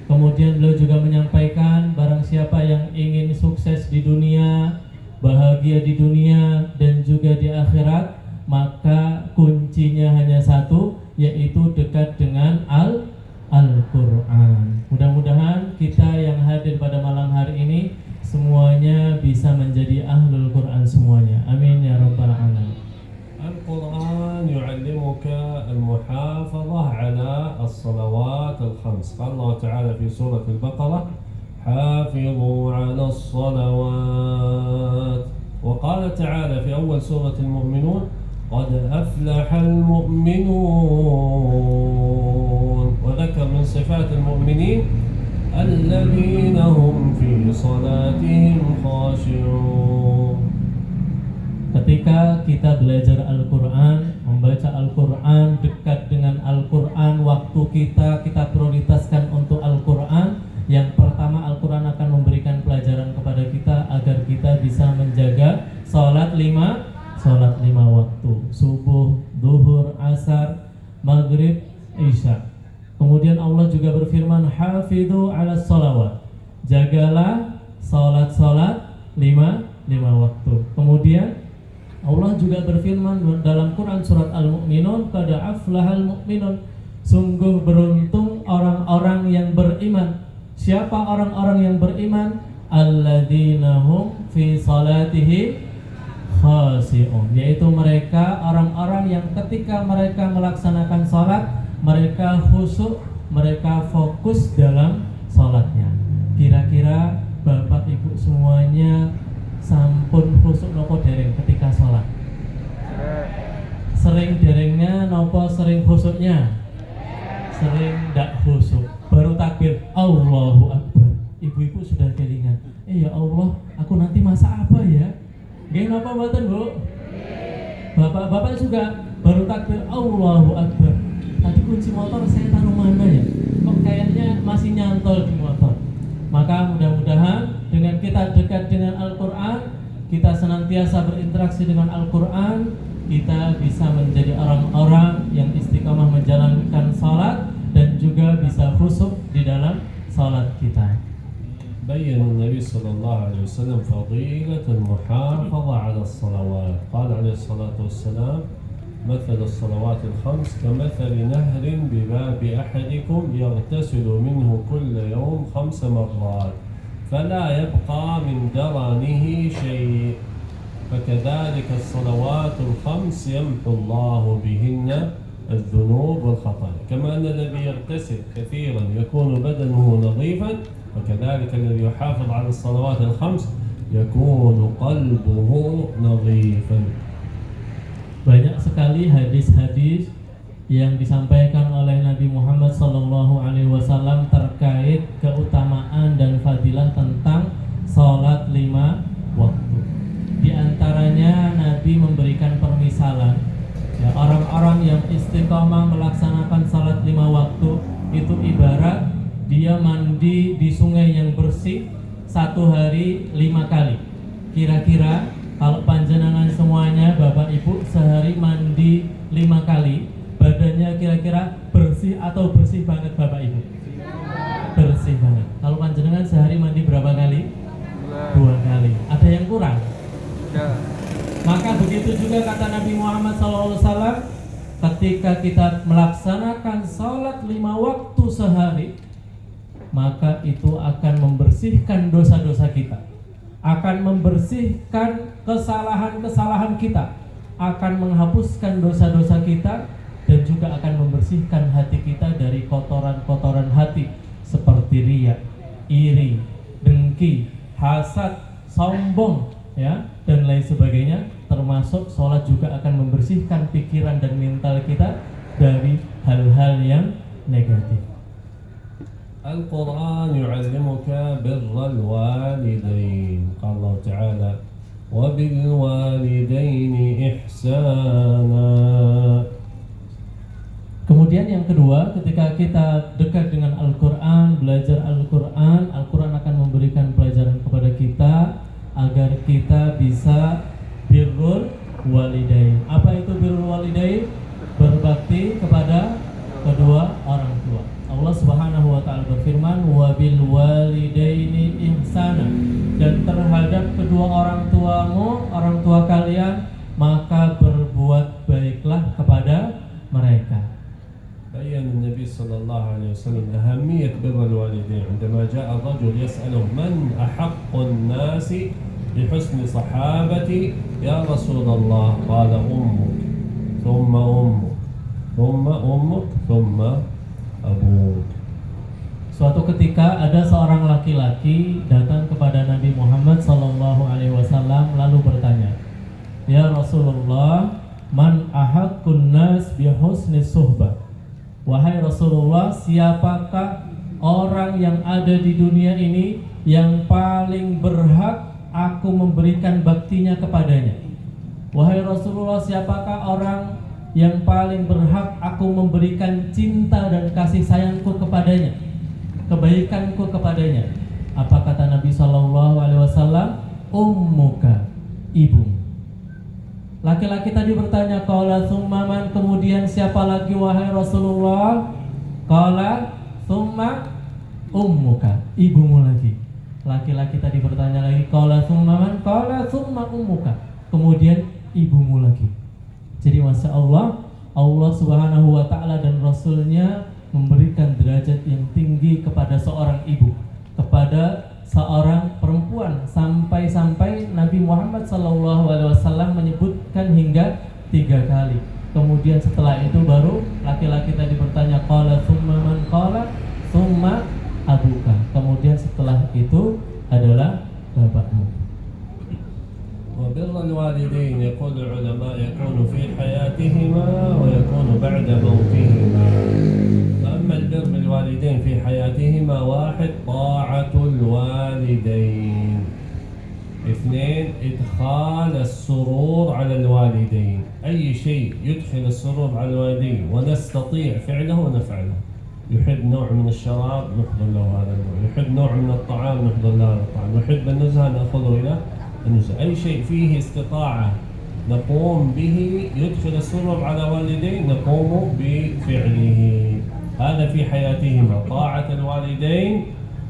Kemudian beliau juga menyampaikan barang siapa yang ingin sukses di dunia, bahagia di dunia dan juga di akhirat, maka kuncinya hanya satu, yaitu dekat dengan Al-Quran. Mudah-mudahan kita yang hadir pada malam hari ini semuanya bisa menjadi ahlul Quran semuanya. Amin ya rabbal alamin. القرآن يعلمك المحافظة على الصلوات الخمس. الخمس. قال الله تعالى في سورة البقرة حافظوا على الصلوات. وقال تعالى في أول سورة المؤمنون قد أفلح المؤمنون. وذكر من صفات المؤمنين الذين هم في صلاتهم خاشعون. Ketika kita belajar Al-Quran, membaca Al-Quran, dekat dengan Al-Quran, waktu kita prioritaskan untuk Al-Quran. Yang pertama, Al-Quran akan memberikan pelajaran kepada kita agar kita bisa menjaga sholat lima waktu, subuh, duhur, asar, maghrib, isya. Kemudian Allah juga berfirman, hafidhu ala sholawat, jagalah sholat lima waktu. Kemudian Allah juga berfirman dalam Quran surat Al-Mu'minun, qad aflahal mu'minun, sungguh beruntung orang-orang yang beriman. Siapa orang-orang yang beriman? Alladzina hum fi salatihim khashi'un, yaitu mereka orang-orang yang ketika mereka melaksanakan salat, mereka khusyuk, mereka fokus dalam salatnya. Kira-kira Bapak Ibu semuanya sampun khusyuk nopo dereng ketika sholat? Sering derengnya nopo sering khusyuknya? Sering ndak khusyuk. Baru takbir Allahu Akbar, ibu-ibu sudah kelingan, ya Allah, aku nanti masak apa ya? Nggih napa mboten, Bu? Bapak-bapak juga baru takbir Allahu Akbar, tadi kunci motor saya taruh mana ya? Kok kayaknya masih nyantol di motor. Maka mudah-mudahan dengan kita dekat dengan Al-Quran, kita senantiasa berinteraksi dengan Al-Quran, kita bisa menjadi orang-orang yang istiqamah menjalankan salat dan juga bisa khusyuk di dalam salat kita. بين النبي صلى الله عليه وسلم فضيلة المحافظة على الصلوات. قال عليه الصلاة والسلام مثل الصلوات الخمس كمثل نهر بباب أحدكم يغتسل منه كل يوم 5 مرات فلا يبقى من درنه شيء فكذلك الصلوات الخمس يمحو الله بهن الذنوب والخطايا. كما أن الذي يغتسل كثيرا يكون بدنه نظيفا وكذلك الذي يحافظ على الصلوات الخمس يكون قلبه نظيفا. Banyak sekali hadis-hadis yang disampaikan oleh Nabi Muhammad SAW terkait keutamaan dan fadilah tentang sholat 5 waktu. Di antaranya Nabi memberikan permisalan, ya, orang-orang yang istiqomah melaksanakan sholat 5 waktu itu ibarat dia mandi di sungai yang bersih 1 hari 5 kali. Kira-kira kalau panjenengan semuanya Bapak Ibu sehari mandi 5 kali, badannya kira-kira bersih atau bersih banget Bapak Ibu? Bersih banget. Kalau panjenengan sehari mandi berapa kali? 2 kali. Ada yang kurang? Maka begitu juga kata Nabi Muhammad SAW, ketika kita melaksanakan sholat 5 waktu sehari, maka itu akan membersihkan dosa-dosa kita, akan membersihkan kesalahan-kesalahan kita, akan menghapuskan dosa-dosa kita, dan juga akan membersihkan hati kita dari kotoran-kotoran hati seperti riya, iri, dengki, hasad, sombong, ya, dan lain sebagainya. Termasuk sholat juga akan membersihkan pikiran dan mental kita dari hal-hal yang negatif. القرآن يعلمك بر الوالدين. قال الله تعالى وبالوالدين إحسانا. Kemudian yang kedua, ketika kita dekat dengan Al-Quran, belajar Al-Quran, Al-Quran akan memberikan pelajaran kepada kita agar kita bisa birrul walidain. Apa itu birrul walidain? Berbakti kepada kedua orang tua. Allah Subhanahu wa taala berfirman, "Wa bil walidaini ihsana." Dan terhadap kedua orang tuamu, orang tua kalian, maka berbuat baiklah kepada mereka. بين النبي صلى الله عليه وسلم أهمية بر الوالدين عندما جاء الرجل يسأله من أحق الناس بحسن صحابتي يا رسول الله قال أمك ثم أمك ثم أمك ثم أبوك. Suatu ketika ada seorang laki-laki datang kepada Nabi Muhammad SAW lalu bertanya, "Ya Rasulullah, man ahaqqun nas bi husni suhbah?" Wahai Rasulullah, siapakah orang yang ada di dunia ini yang paling berhak aku memberikan baktinya kepadanya? Wahai Rasulullah, siapakah orang yang paling berhak aku memberikan cinta dan kasih sayangku kepadanya, kebaikanku kepadanya? Apa kata Nabi SAW? Ummuka, ibu. Laki-laki tadi bertanya, qala tsumma man, kemudian siapa lagi wahai Rasulullah? Qala tsumma ummuka, ibumu lagi. Laki-laki tadi bertanya lagi, qala tsumma man, qala tsumma ummuka, kemudian ibumu lagi. Jadi Masya Allah, Allah Subhanahu wa Ta'ala dan Rasulnya memberikan derajat yang tinggi kepada seorang ibu, kepada seorang perempuan, sampai-sampai Nabi Muhammad SAW menyebutkan hingga 3 kali. Kemudian setelah itu baru laki-laki tadi bertanya, qala tsumma man, qala tsumma abuka, kemudian setelah itu adalah bapakmu. وبر الوالدين يقول العلماء يكون في حياتهما ويكون بعد موتهما. فأما البر بالوالدين في حياتهما: 1. طاعة الوالدين. 2. إدخال السرور على الوالدين. أي شيء يدخل السرور على الوالدين ونستطيع فعله ونفعله. يحب نوع من الشراب نحضر له هذا النوع، يحب نوع من الطعام نحضر له هذا الطعام، يحب النزهة نأخذه إلى النزهة. أي شيء فيه استطاعة نقوم به يدخل السرور على والدين نقوم بفعله. هذا في حياتهما، طاعة الوالدين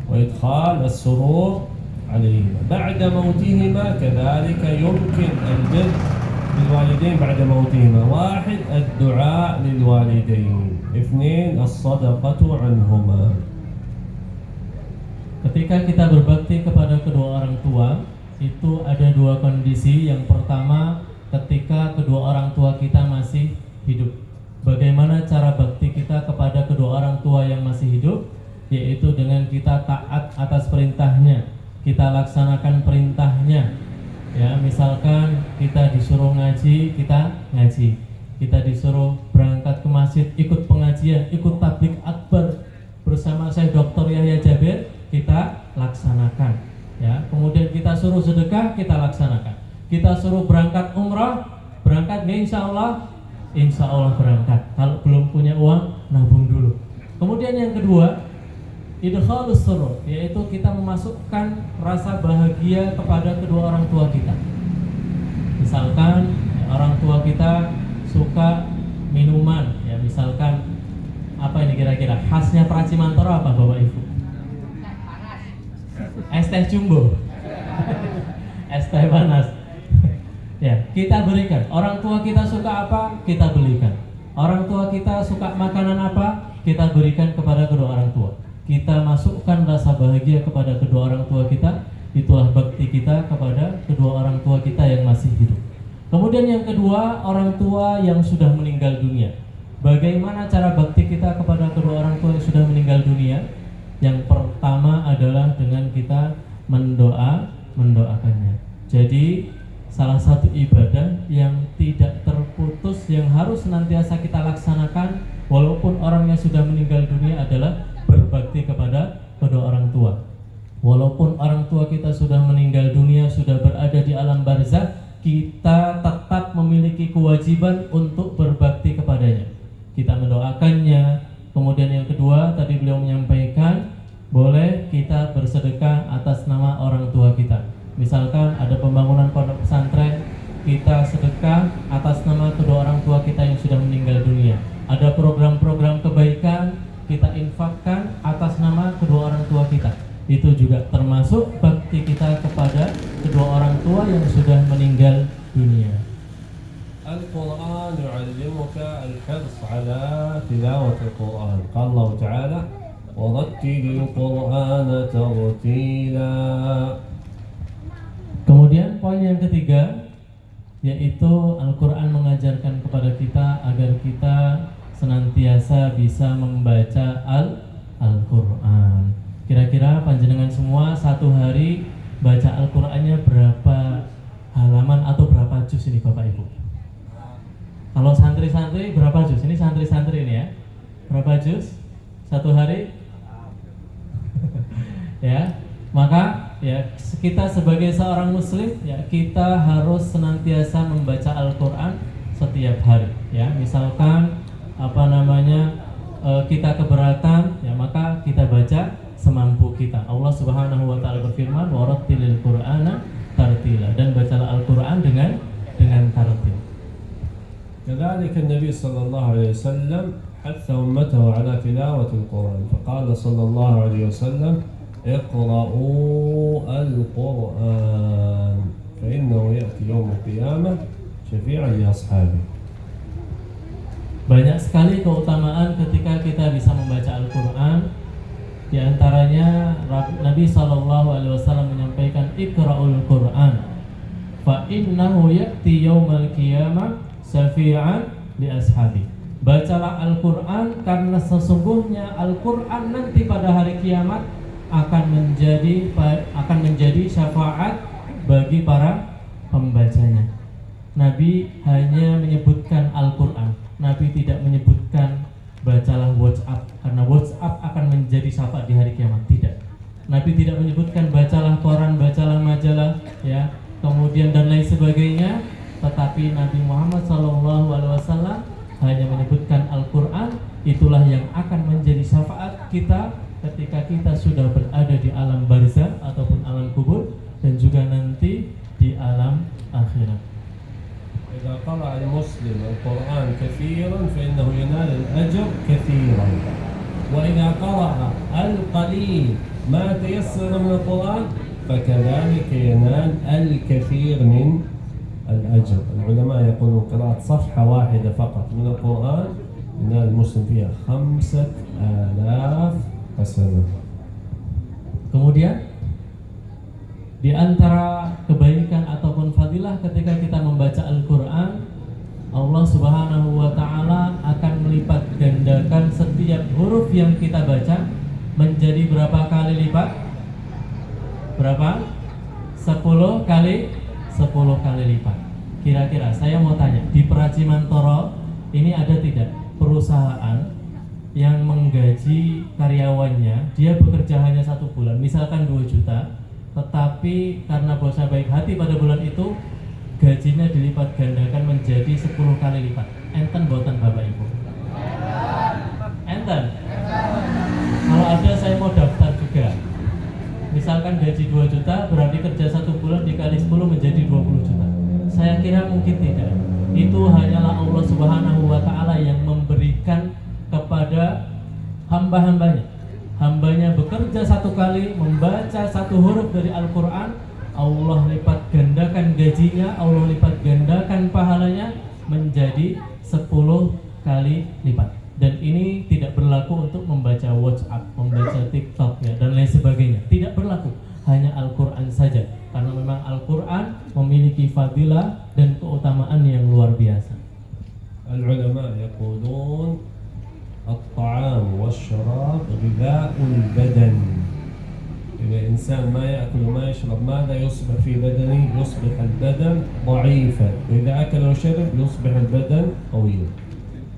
وإدخال السرور عليهما. بعد موتهما كذلك يمكن البر بالوالدين بعد موتهما: 1. الدعاء للوالدين. 2. الصدقة عنهما. Ketika kita berbakti kepada kedua orang tua, itu ada 2 kondisi. Yang pertama, ketika kedua orang tua kita masih hidup. Bagaimana cara bakti kita kepada kedua orang tua yang masih hidup? Yaitu dengan kita taat atas perintahnya, kita laksanakan perintahnya. Ya, misalkan kita disuruh ngaji, kita ngaji. Kita disuruh berangkat ke masjid, ikut pengajian, ikut tabligh akbar bersama Syekh Dr. Yahya Jabir, kita laksanakan. Ya, kemudian kita suruh sedekah, kita laksanakan. Kita suruh berangkat umrah, berangkat nggak? Insya Allah berangkat. Kalau belum punya uang, nabung dulu. Kemudian yang kedua, idkhalus surur, yaitu kita memasukkan rasa bahagia kepada kedua orang tua kita. Misalkan orang tua kita suka minuman, ya misalkan apa ini kira-kira khasnya Praci Mantoro apa Bapak Ibu? Es teh jumbo. Es teh panas. Ya, kita berikan. Orang tua kita suka apa? Kita belikan. Orang tua kita suka makanan apa? Kita berikan kepada kedua orang tua. Kita masukkan rasa bahagia kepada kedua orang tua kita. Itulah bakti kita kepada kedua orang tua kita yang masih hidup. Kemudian yang kedua, orang tua yang sudah meninggal dunia. Bagaimana cara bakti kita kepada kedua orang tua yang sudah meninggal dunia? Yang pertama adalah dengan kita mendoakannya. Jadi salah satu ibadah yang tidak terputus, yang harus senantiasa kita laksanakan walaupun orangnya sudah meninggal dunia adalah berbakti kepada kedua orang tua. Walaupun orang tua kita sudah meninggal dunia, sudah berada di alam barzakh, kita tetap memiliki kewajiban untuk berbakti kepadanya. Kita mendoakannya. Kemudian yang kedua, tadi beliau menyampaikan, boleh kita bersedekah atas nama orang tua kita. Misalkan ada pembangunan pondok pesantren, kita sedekah atas nama kedua orang tua kita yang sudah meninggal dunia. Ada program-program kebaikan, kita infakkan atas nama kedua orang tua kita. Itu juga termasuk bakti kita kepada kedua orang tua yang sudah meninggal dunia. القرآن يعلمك الحرص على تلاوة القرآن. قال الله تعالى: ورتل القرآن ترتيلا. Kemudian poin yang ketiga, yaitu Al-Quran mengajarkan kepada kita agar kita senantiasa bisa membaca Al-Quran. Kira-kira panjenengan semua satu hari baca Al-Qurannya berapa halaman atau berapa juz ini Bapak Ibu? Kalau santri-santri berapa juz? Ini santri-santri ini ya. Berapa juz satu hari? Ya, maka ya kita sebagai seorang muslim ya kita harus senantiasa membaca Al-Quran setiap hari ya. Misalkan kita keberatan ya maka kita baca semampu kita. Allah Subhanahu wa taala berfirman warattilil Qur'ana tartila, dan bacalah Al-Quran dengan tartil. كذلك النبي صلى الله عليه وسلم حث أمته على تلاوة القرآن فقال صلى الله عليه وسلم اقرأوا القرآن فإنه يأتي يوم القيامة شفيعا لأصحابه. Banyak sekali keutamaan ketika kita bisa membaca Al-Quran. Di antaranya Nabi SAW menyampaikan Iqra'ul Quran fa innahu ya'ti yaumal qiyamah syafi'an li ashabi. Bacalah Al-Quran karena sesungguhnya Al-Quran nanti pada hari kiamat akan menjadi syafaat bagi para pembacanya. Nabi hanya menyebutkan Al-Quran. Nabi tidak menyebutkan bacalah WhatsApp karena WhatsApp akan menjadi syafaat di hari kiamat. Tidak. Nabi tidak menyebutkan bacalah koran, bacalah majalah, ya, kemudian dan lain sebagainya. Tetapi Nabi Muhammad SAW hanya menyebutkan Al-Quran. Itulah yang akan menjadi syafaat kita ketika kita sudah berada di alam barzah ataupun alam kubur dan juga nanti di alam akhirat. إذا قرأ المسلم القرآن كثيرا فإنه ينال الأجر كثيرا وإذا قرأ القليل ما تيسر من القرآن فكذلك ينال الكثير من الأجر. العلماء يقولون قراءة صفحة واحدة فقط من القرآن ينال المسلم فيها 5,000 حسنة. Kemudian di antara kebaikan ataupun fadilah ketika kita membaca Al-Quran, Allah Subhanahu wa ta'ala akan melipat gandakan setiap huruf yang kita baca menjadi berapa kali lipat? Berapa? 10 kali lipat. Kira-kira saya mau tanya, di Praji Mantoro ini ada tidak perusahaan yang menggaji karyawannya, dia bekerja hanya 1 bulan, misalkan 2 juta, tetapi karena bosnya baik hati pada bulan itu gajinya dilipat gandakan menjadi 10 kali lipat. Enten boten Bapak Ibu? Enten? Kalau ada saya mau daftar juga. Misalkan gaji 2 juta berarti kerja 1 bulan dikali 10 menjadi 20 juta. Saya kira mungkin tidak. Itu hanyalah Allah Subhanahu wa ta'ala yang memberikan kepada hamba-hambanya. Hambanya bekerja 1 kali, membaca 1 huruf dari Al-Quran, Allah lipat gandakan gajinya, Allah lipat gandakan pahalanya menjadi 10 kali lipat. Dan ini tidak berlaku untuk membaca WhatsApp, membaca TikTok ya, dan lain sebagainya. Tidak berlaku, hanya Al-Quran saja. Karena memang Al-Quran memiliki fadilah dan keutamaan yang luar biasa. Al-ulama yaqulun الطعام والشراب غذاء البدن. إذا إنسان ما يأكل وما يشرب ماذا يصبح في بدنه؟ يصبح البدن ضعيفا، وإذا أكل وشرب يصبح البدن قويا.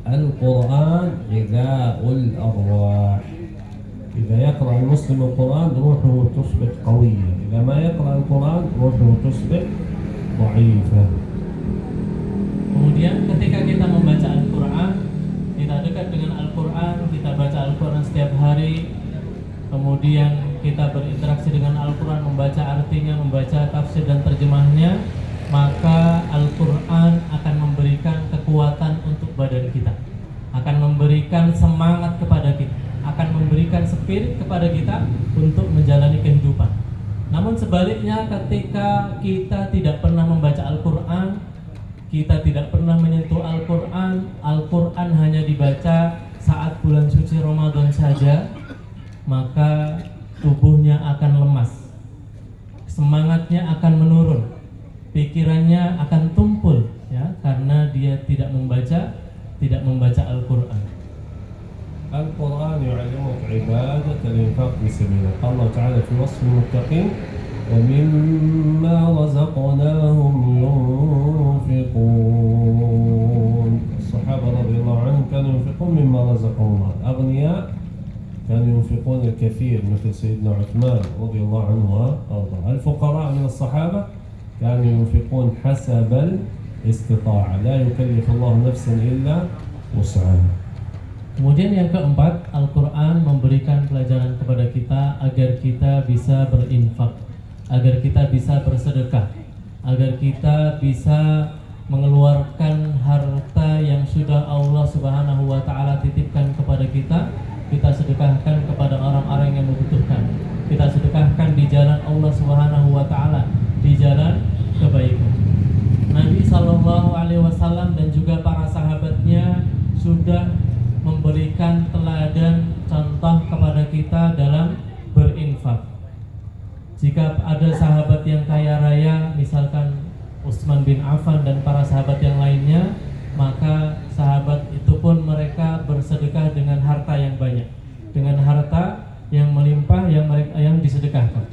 القرآن غذاء الأرواح. إذا يقرأ المسلم القرآن روحه تصبح قوية، إذا ما يقرأ القرآن روحه تصبح ضعيفة. Kemudian ketika kita membaca Al-Quran, kita dekat dengan Al-Quran, kita baca Al-Quran setiap hari, kemudian kita berinteraksi dengan Al-Quran, membaca artinya, membaca tafsir dan terjemahnya, maka Al-Quran akan memberikan kekuatan untuk badan kita, akan memberikan semangat kepada kita, akan memberikan spirit kepada kita untuk menjalani kehidupan. Namun sebaliknya, ketika kita tidak pernah membaca Al-Quran, kita tidak pernah menyentuh Al-Quran, Al-Quran hanya dibaca saat bulan suci Ramadan saja, maka tubuhnya akan lemas, semangatnya akan menurun, pikirannya akan tumpul, ya, karena dia tidak membaca Al-Quran. القرآن يعلمك عبادة الإنفاق في سبيل الله. قال الله تعالى في وصف المتقين ومما رزقناهم ينفقون. الصحابة رضي الله عنهم كانوا ينفقون مما رزقهم الله. الأغنياء كانوا ينفقون الكثير مثل سيدنا عثمان رضي الله عنه وأرضاه. الفقراء من الصحابة كانوا ينفقون حسب الاستطاعة، لا يكلف الله نفسا إلا وسعها. Kemudian yang keempat, Al-Quran memberikan pelajaran kepada kita agar kita bisa berinfak, agar kita bisa bersedekah, agar kita bisa mengeluarkan harta yang sudah Allah Subhanahu wa Ta'ala titipkan kepada kita sedekahkan kepada orang-orang yang membutuhkan. Kita sedekahkan di jalan Allah Subhanahu wa Ta'ala, di jalan kebaikan. Nabi Sallallahu Alaihi Wasallam dan juga para sahabatnya sudah memberikan teladan contoh kepada kita dalam berinfak. Jika ada sahabat yang kaya raya, misalkan Utsman bin Affan dan para sahabat yang lainnya, maka sahabat itu pun mereka bersedekah dengan harta yang banyak, dengan harta yang melimpah yang disedekahkan.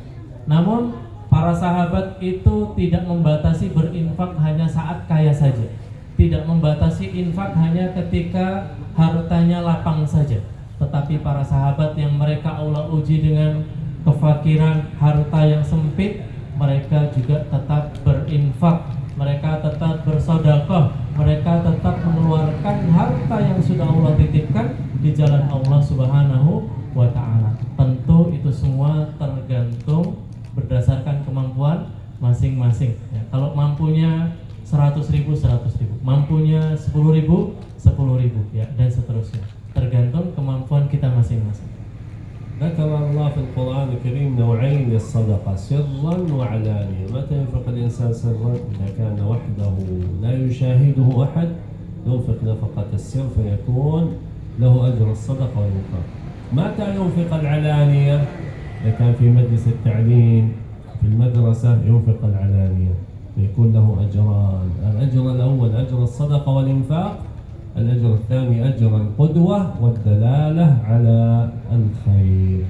Namun para sahabat itu tidak membatasi berinfak hanya saat kaya saja, tidak membatasi infak hanya ketika hartanya lapang saja, tetapi para sahabat yang mereka Allah uji dengan kefakiran, harta yang sempit, mereka juga tetap berinfak, mereka tetap bersedekah, mereka tetap mengeluarkan harta yang sudah Allah titipkan di jalan Allah Subhanahu wa Ta'ala. Tentu itu semua tergantung berdasarkan kemampuan masing-masing ya. Kalau mampunya 100.000, 100.000, mampunya 10.000, 10.000 ya, dan seterusnya, tergantung kemampuan kita masing-masing. ذكر الله في القرآن الكريم نوعين للصدقة، سرا وعلانية. متى ينفق الإنسان سرا؟ إذا كان وحده لا يشاهده أحد ينفق نفقة السر فيكون له أجر الصدقة والإنفاق. متى ينفق العلانية؟ إذا كان في مجلس التعليم في المدرسة ينفق العلانية يكون له أجران، الأجر الأول أجر الصدقة والإنفاق، الأجر الثاني أجر القدوة والدلالة على الخير.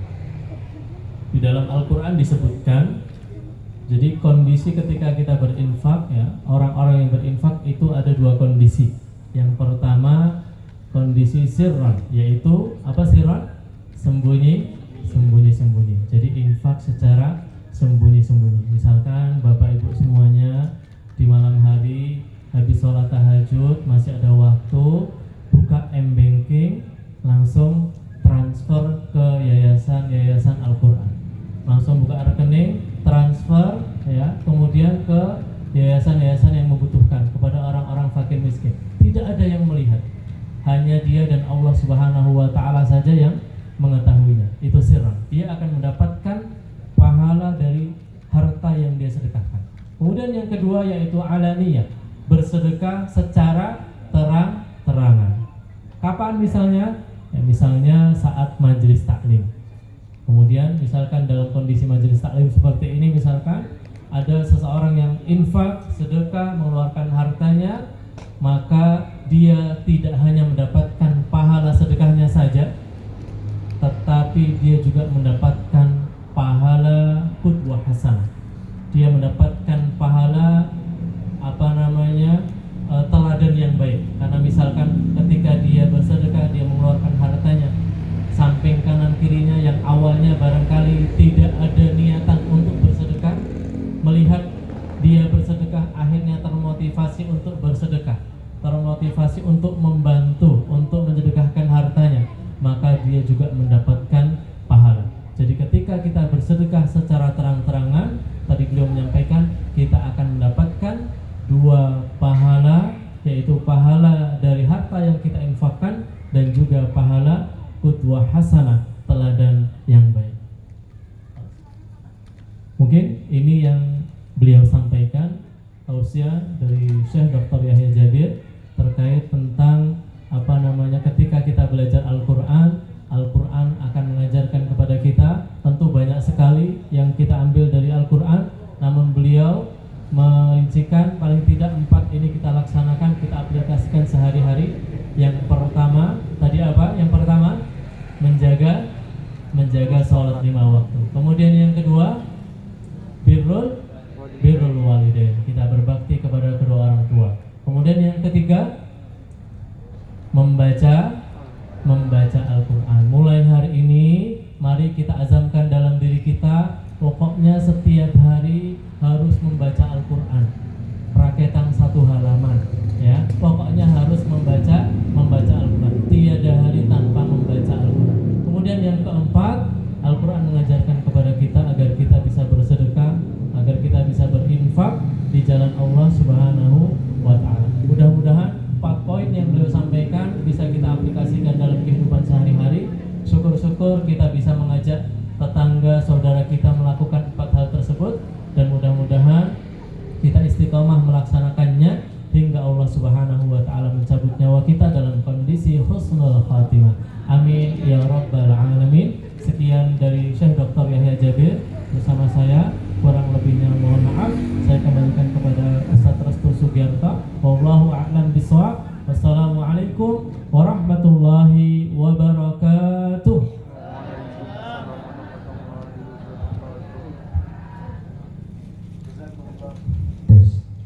Di dalam Al-Quran disebutkan, jadi kondisi ketika kita berinfak ya, orang-orang yang berinfak itu ada dua kondisi. Yang pertama kondisi sirran, yaitu apa sirran? Sembunyi. Jadi infak secara sembunyi-sembunyi. Misalkan Bapak Ibu semuanya di malam hari habis sholat tahajud masih ada waktu, buka M-Banking, langsung transfer ke yayasan Al-Quran, langsung buka rekening, transfer ya, kemudian ke yayasan-yayasan yang membutuhkan, kepada orang-orang fakir miskin. Tidak ada yang melihat, hanya dia dan Allah Subhanahu wa Ta'ala saja yang mengetahuinya. Itu sirran. Dia akan mendapatkan pahala dari harta yang dia sedekahkan. Kemudian yang kedua yaitu alaniyah, bersedekah secara terang-terangan. Kapan misalnya? Ya, misalnya saat majelis taklim. Kemudian misalkan dalam kondisi majelis taklim seperti ini, misalkan ada seseorang yang infak, sedekah, mengeluarkan hartanya, maka dia tidak hanya mendapatkan pahala sedekahnya saja, tetapi dia juga mendapatkan pahala qudwah hasanah. Dia mendapatkan pahala teladan yang baik. Karena misalkan ketika dia bersedekah, dia mengeluarkan hartanya, samping kanan kirinya yang awalnya barangkali tidak ada niatan untuk bersedekah, melihat dia bersedekah akhirnya termotivasi untuk bersedekah, termotivasi untuk membantu, untuk mensedekahkan hartanya, maka dia juga mendapatkan pahala. Jadi ketika kita bersedekah secara terang-terangan, tadi beliau menyampaikan, kita akan mendapatkan dua pahala, yaitu pahala dari harta yang kita infakkan dan juga pahala qudwah hasanah, teladan yang baik. Mungkin ini yang beliau sampaikan, tausiah dari Syekh Dr. Yahya Jabir terkait tentang ketika kita belajar Al-Quran, Al-Quran akan mengajarkan kepada kita. Tentu banyak sekali yang kita ambil dari Al-Quran, namun beliau merincikan paling tidak 4 ini kita laksanakan, kita aplikasikan sehari-hari. Yang pertama tadi apa? Yang pertama menjaga sholat 5 waktu. Kemudian yang kedua, birrul walidain, kita berbakti kepada kedua orang tua. Kemudian yang ketiga, membaca Al-Quran. Mulai hari ini mari kita azamkan dalam diri kita, pokoknya setiap hari harus membaca Al-Quran, raketan 1 halaman ya. Pokoknya harus membaca Al-Quran, tiada hari tanpa membaca Al-Quran. Kemudian yang keempat, Al-Quran mengajarkan kepada kita agar kita bisa bersedekah, agar kita bisa berinfak di jalan Allah Subhanahu wa ta'ala. Mudah-mudahan 4 poin yang beliau sampaikan bisa kita aplikasikan dalam kehidupan sehari-hari. Syukur-syukur kita bisa mengajak tetangga, saudara kita melakukan 4 hal tersebut, dan mudah-mudahan kita istiqomah melaksanakannya hingga Allah Subhanahu wa ta'ala mencabut nyawa kita dalam kondisi husnul khatimah. Amin ya rabbal alamin. Sekian dari Syekh Dr. Yahya Jabir bersama saya, kurang lebihnya mohon maaf. Saya kembalikan kepada Ustaz Restu Sugiarto. Wallahu a'lam bishawab. Wassalamualaikum warahmatullahi wabarakatuh.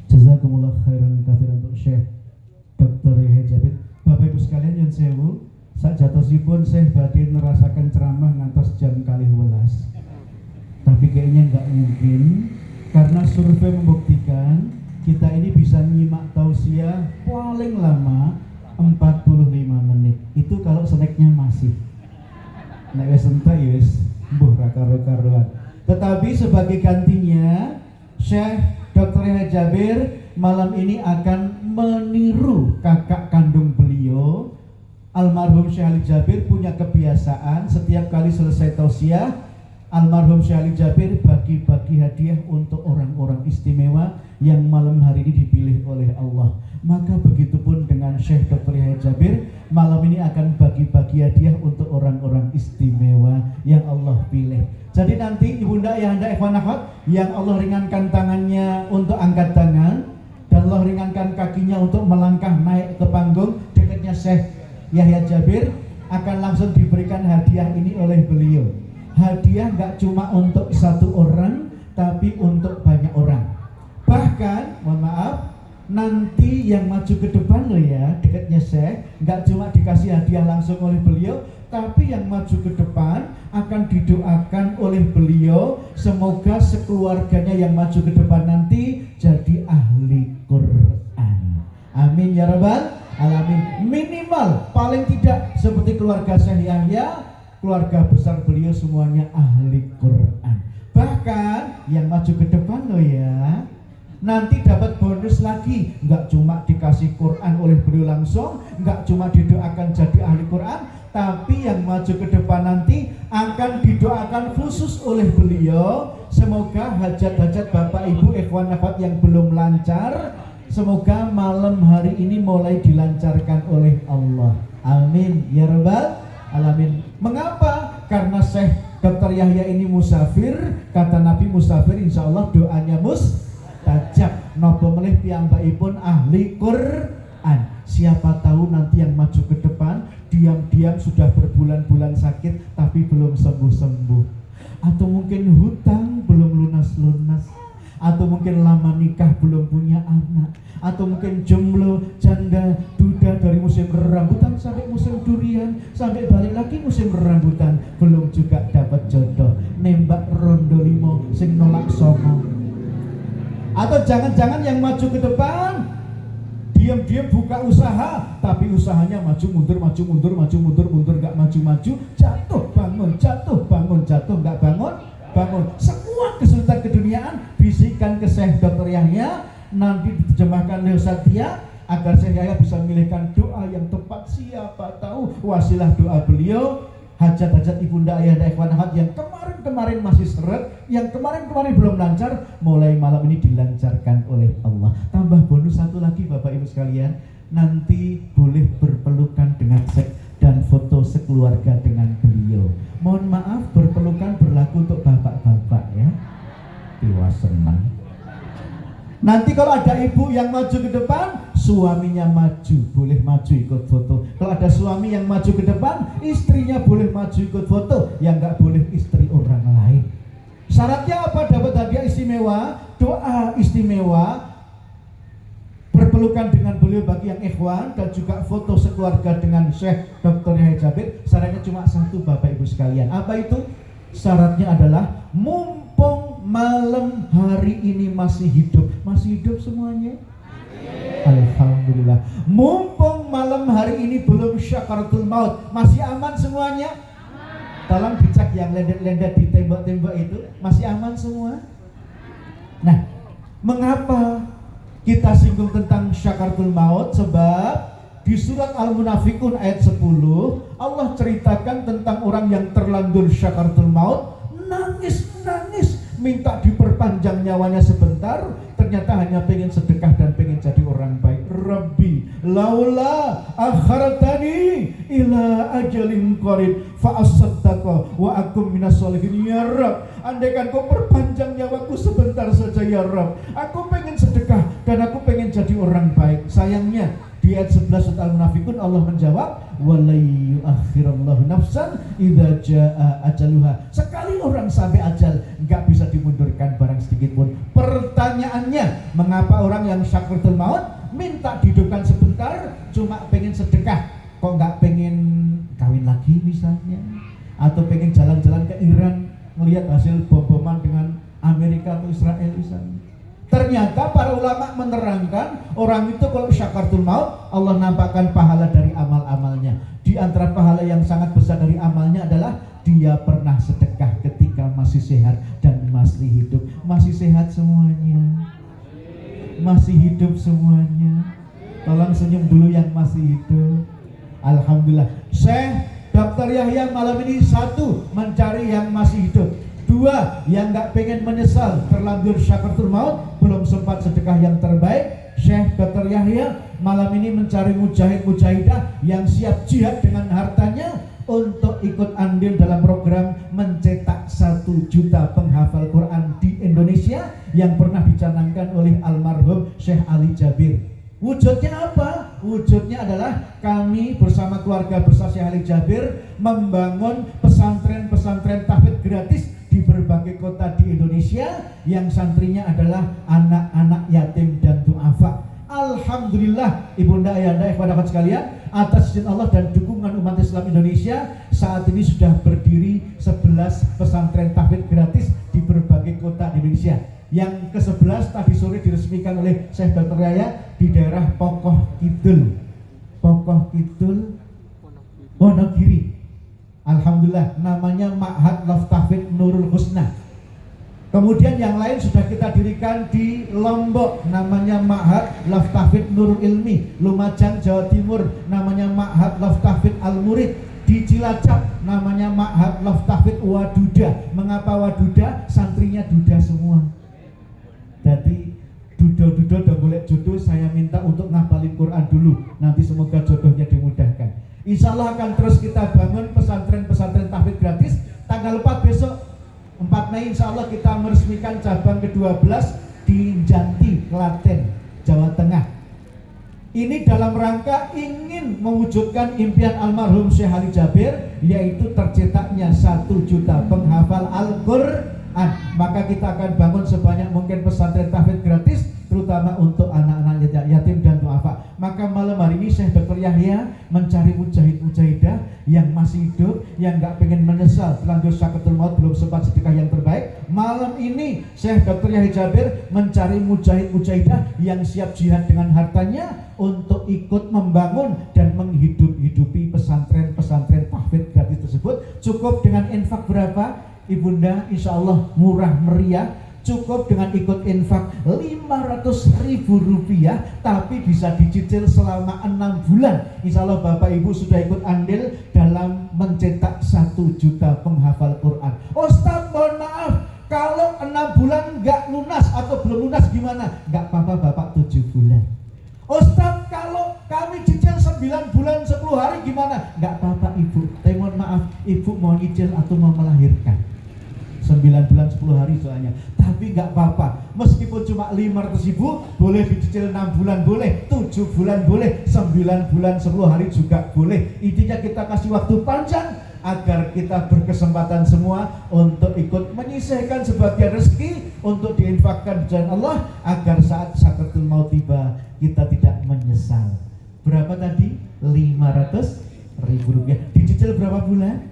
Jazakumullah khairan katsiran untuk Syekh Dr. Yahya Jabir. Bapak Ibu sekalian yang sewu, sakjatosipun Syekh badhe nerasakan ceramah ngantos jam 12. Tapi kayaknya nggak mungkin, karena survei membuktikan kita ini bisa nyimak tausiah paling lama 45 menit. Itu kalau snacknya masih. Nek wis entek ya wis mbuh ra karo-karuan. Tetapi sebagai gantinya, Syekh Dr. Yahya Jabir malam ini akan meniru kakak kandung beliau. Almarhum Syekh Ali Jabir punya kebiasaan setiap kali selesai tausiah, almarhum Syekh Ali Jabir bagi-bagi hadiah untuk orang-orang istimewa yang malam hari ini dipilih oleh Allah. Maka begitupun dengan Syekh Dr. Yahya Jabir, malam ini akan bagi-bagi hadiah untuk orang-orang istimewa yang Allah pilih. Jadi nanti ibunda yang anda ikhwan akhwat, yang Allah ringankan tangannya untuk angkat tangan dan Allah ringankan kakinya untuk melangkah naik ke panggung dekatnya Syekh Yahya Jabir, akan langsung diberikan hadiah ini oleh beliau. Hadiah nggak cuma untuk 1 orang, tapi untuk banyak orang. Bahkan, mohon maaf, nanti yang maju ke depan loh ya, dekatnya Syekh, nggak cuma dikasih hadiah langsung oleh beliau, tapi yang maju ke depan akan didoakan oleh beliau, semoga sekeluarganya yang maju ke depan nanti jadi ahli Quran. Amin ya rabbal alamin. Minimal, paling tidak seperti keluarga Syekh Yahya, keluarga besar beliau semuanya ahli Quran. Bahkan yang maju ke depan loh ya, nanti dapat bonus lagi. Nggak cuma dikasih Quran oleh beliau langsung, nggak cuma didoakan jadi ahli Quran, tapi yang maju ke depan nanti akan didoakan khusus oleh beliau. Semoga hajat-hajat Bapak Ibu ikhwan akhwat yang belum lancar, semoga malam hari ini mulai dilancarkan oleh Allah. Amin ya rabbal alamin. Mengapa? Karena Syekh Dr. Yahya ini musafir. Kata Nabi, musafir insya Allah doanya mustajab. Napa melih piyambakipun ahli Quran. Siapa tahu nanti yang maju ke depan diam-diam sudah berbulan-bulan sakit tapi belum sembuh-sembuh, atau mungkin hutang belum lunas-lunas, atau mungkin lama nikah belum punya anak, atau mungkin jomblo, janda, duda dari musim rambutan sampai musim durian, sampai balik lagi musim rambutan, belum juga dapat jodoh, nembak rondo 5 sing nolak songo. Atau jangan-jangan yang maju ke depan diam-diam buka usaha, tapi usahanya maju mundur, maju mundur, maju mundur, mundur, nggak maju-maju, jatuh bangun, jatuh bangun, jatuh nggak bangun, bangun. Semua kesulitan keduniaan bisikan ke Syekh Dr. Yahya, nanti diterjemahkan oleh Ustaz Tia agar Syekh Yahya bisa memilihkan doa yang tepat. Siapa tahu wasilah doa beliau, hajat-hajat ibunda ayah dan ikhwan akhwat yang kemarin masih seret, yang kemarin belum lancar, mulai malam ini dilancarkan oleh Allah. Tambah bonus 1 lagi Bapak Ibu sekalian, nanti boleh berpelukan dengan Syekh dan foto sekeluarga dengan beliau. Mohon maaf, berpelukan berlaku untuk bapak-bapak ya. Tiwa senang. Nanti kalau ada ibu yang maju ke depan, suaminya maju, boleh maju ikut foto. Kalau ada suami yang maju ke depan, istrinya boleh maju ikut foto. Yang nggak boleh istri orang lain. Syaratnya apa? Dapat hadiah istimewa, doa istimewa, berpelukan dengan beliau bagi yang ikhwan, dan juga foto sekeluarga dengan Syekh Dr. Yahya Jabir. Syaratnya cuma satu, Bapak Ibu sekalian. Apa itu? Syaratnya adalah mumpung malam hari ini masih hidup. Masih hidup semuanya? Alhamdulillah. Mumpung malam hari ini belum syakaratul maut, masih aman semuanya? Tolong dicek yang lendet-lendet di tembok-tembok itu, masih aman semua? Nah, mengapa kita singgung tentang syakaratul maut? Sebab di surat Al-Munafikun ayat 10 Allah ceritakan tentang orang yang terlanjur syakaratul maut, nangis minta diperpanjang nyawanya sebentar, ternyata hanya pengen sedekah dan pengen jadi orang baik. Rabbi laula akhartani ila ajalin qarib fa asaddaqa wa akum minas sholihin. Ya Rabb, andaikan kau perpanjang nyawaku sebentar saja ya Rabb, aku pengen sedekah dan aku pengen jadi orang baik. Sayangnya di ayat 11 surat Al-Munafikun Allah menjawab, walai yuakhirallahu nafsan idza jaa ajaluha. Sekali orang sampai ajal, enggak bisa dimundurkan barang sedikit pun. Pertanyaannya, mengapa orang yang syakaratul maut minta dihidupkan sebentar cuma pengen sedekah, kok enggak pengen kawin lagi misalnya, atau pengen jalan-jalan ke Iran melihat hasil bom-boman dengan Amerika atau Israel misalnya. Ternyata para ulama menerangkan orang itu kalau syakaratul maut Allah nampakkan pahala dari amal-amalnya. Di antara pahala yang sangat besar dari amalnya adalah dia pernah sedekah ketika masih sehat dan masih hidup. Masih sehat semuanya? Masih hidup semuanya? Tolong senyum dulu yang masih hidup. Alhamdulillah. Syekh Dr. Yahya malam ini satu, mencari yang masih hidup. Dua, yang gak pengen menyesal terlanjur syakaratul maut, belum sempat sedekah yang terbaik. Syekh Dr. Yahya malam ini mencari mujahid-mujahidah yang siap jihad dengan hartanya untuk ikut andil dalam program mencetak 1 juta penghafal Quran di Indonesia yang pernah dicanangkan oleh almarhum Syekh Ali Jabir. Wujudnya apa? Wujudnya adalah kami bersama keluarga besar Syekh Ali Jabir membangun pesantren-pesantren tahfidz gratis di berbagai kota di Indonesia yang santrinya adalah anak-anak yatim dan du'afa. Alhamdulillah ibunda ayahanda ikhwan sekalian, atas izin Allah dan dukungan umat Islam Indonesia, saat ini sudah berdiri 11 pesantren tahfidz gratis di berbagai kota di Indonesia. Yang ke-11 tadi sore diresmikan oleh Syekh Dr. Yahya di daerah Pokoh Kidul, Wonogiri. Alhamdulillah, namanya Ma'had Laftahfidz Nurul Husna. Kemudian yang lain sudah kita dirikan di Lombok, namanya Ma'had Laftahfidz Nurul Ilmi. Lumajang, Jawa Timur, namanya Ma'had Laftahfidz Al Murid. Di Cilacap, namanya Ma'had Laftahfidz Waduda. Mengapa Waduda? Santrinya duda semua. Jadi duda-duda dan golek jodoh, saya minta untuk ngapalin Quran dulu. Nanti semoga jodohnya dimudahkan. Insya Allah akan terus kita bangun pesantren-pesantren tahfidz gratis. Tanggal 4 besok, 4 Mei insya Allah kita meresmikan cabang ke-12 di Janti, Klaten, Jawa Tengah. Ini dalam rangka ingin mewujudkan impian almarhum Syekh Ali Jabir, yaitu tercetaknya 1 juta penghafal Al-Quran. Maka kita akan bangun sebanyak mungkin pesantren tahfidz gratis, terutama untuk anak-anak yatim dan du'afa. Maka malam hari ini Syekh Dr. Yahya mencari mujahid-mujahidah yang masih hidup, yang gak pengen menyesal terlanjur syakaratul maut belum sempat sedekah yang terbaik. Malam ini Syekh Dr. Yahya Jabir mencari mujahid-mujahidah yang siap jihad dengan hartanya untuk ikut membangun dan menghidupi pesantren-pesantren tahfidz gratis tersebut. Cukup dengan infak berapa? Ibunda, insya Allah murah meriah. Cukup dengan ikut infak 500.000 rupiah, tapi bisa dicicil selama 6 bulan. Insya Allah Bapak Ibu sudah ikut andil dalam mencetak 1 juta penghafal Quran. Ustaz mohon maaf, kalau 6 bulan nggak lunas atau belum lunas gimana? Nggak apa-apa Bapak, 7 bulan. Ustaz kalau kami cicil 9 bulan 10 hari gimana? Nggak apa-apa Ibu, tapi mohon maaf Ibu mau nyicil atau mau melahirkan? 9 bulan 10 hari soalnya. Tapi nggak apa-apa, meskipun cuma 500.000 boleh dicicil 6 bulan boleh, 7 bulan boleh, 9 bulan 10 hari juga boleh. Intinya kita kasih waktu panjang agar kita berkesempatan semua untuk ikut menyisihkan sebagian rezeki untuk diinfakkan di jalan Allah, agar saat sakaratul maut tiba kita tidak menyesal. Berapa tadi? 500.000 rupiah. Dicicil berapa bulan?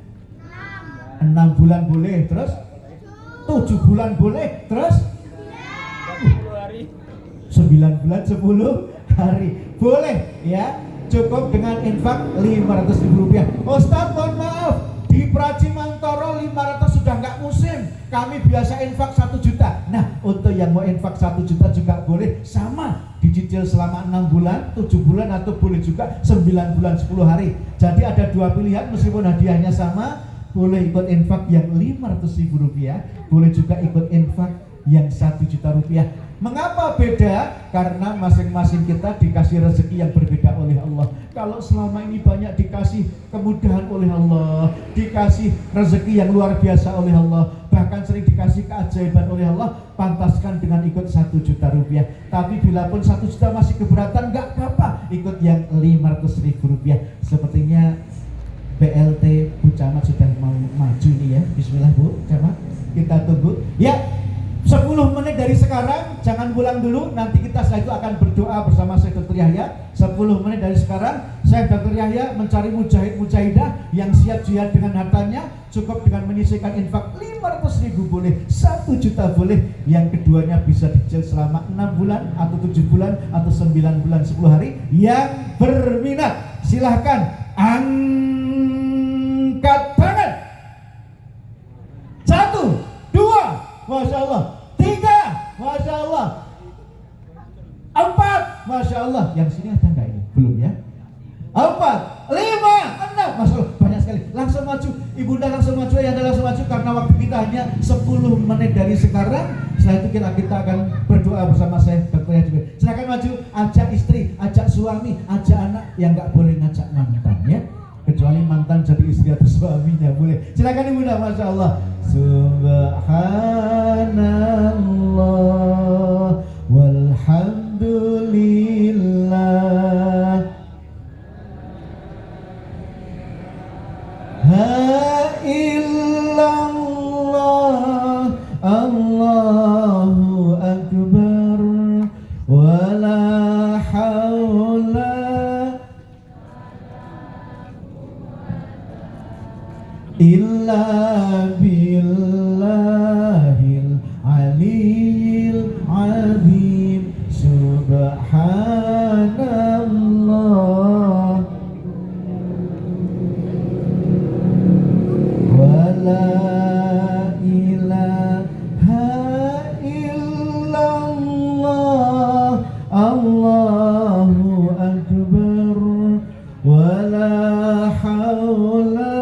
6 bulan boleh, terus 7 bulan boleh, terus 9 bulan 10 hari boleh ya. Cukup dengan infak 500.000 rupiah. Ustaz mohon maaf, di Praji Mantoro 500 sudah nggak musim, kami biasa infak 1 juta. Nah, untuk yang mau infak 1 juta juga boleh, sama dicicil selama 6 bulan, 7 bulan, atau boleh juga 9 bulan 10 hari. Jadi ada 2 pilihan, meskipun hadiahnya sama. Boleh ikut infak yang 500.000 rupiah, boleh juga ikut infak yang 1 juta rupiah. Mengapa beda? Karena masing-masing kita dikasih rezeki yang berbeda oleh Allah. Kalau selama ini banyak dikasih kemudahan oleh Allah, dikasih rezeki yang luar biasa oleh Allah, bahkan sering dikasih keajaiban oleh Allah, pantaskan dengan ikut 1 juta rupiah. Tapi bila pun 1 juta masih keberatan, nggak apa-apa, ikut yang 500.000 rupiah. Sepertinya PLT Bu Camat sudah mau maju nih ya. Bismillah Bu Camat, kita tunggu ya. 10 menit dari sekarang, jangan pulang dulu. Nanti kita setelah itu akan berdoa bersama Syekh Dr. Yahya. 10 menit dari sekarang, Syekh Dr. Yahya mencari mujahid-mujahidah yang siap jihad dengan hartanya. Cukup dengan menyisihkan infak 500.000 boleh, 1 juta boleh. Yang keduanya bisa dicicil selama 6 bulan atau 7 bulan atau 9 bulan 10 hari. Yang berminat silahkan angkat tangan. 1, 2, Masya Allah. 3, Masya Allah. 4, Masya Allah. Yang sini ada nggak ini? Belum ya? 4, 5, 6, Masya Allah, banyak sekali. Langsung maju, Ibunda langsung maju, ya langsung maju, karena waktu kita hanya 10 menit dari sekarang. Setelah itu kita akan berdoa bersama saya, Dr. Yahya. Silakan maju, ajak istri, ajak suami, ajak anak. Yang nggak boleh ngajak mantan ya, kecuali mantan jadi istri atau suaminya boleh. Silakan Ibunda, Masya Allah. Subhanallah walhamdulillah, ha illallah, Allahu akbar, wala haula illa billahil aliyil azim. Subhanallah wala ilaha illallah, Allahu akbar, wala haula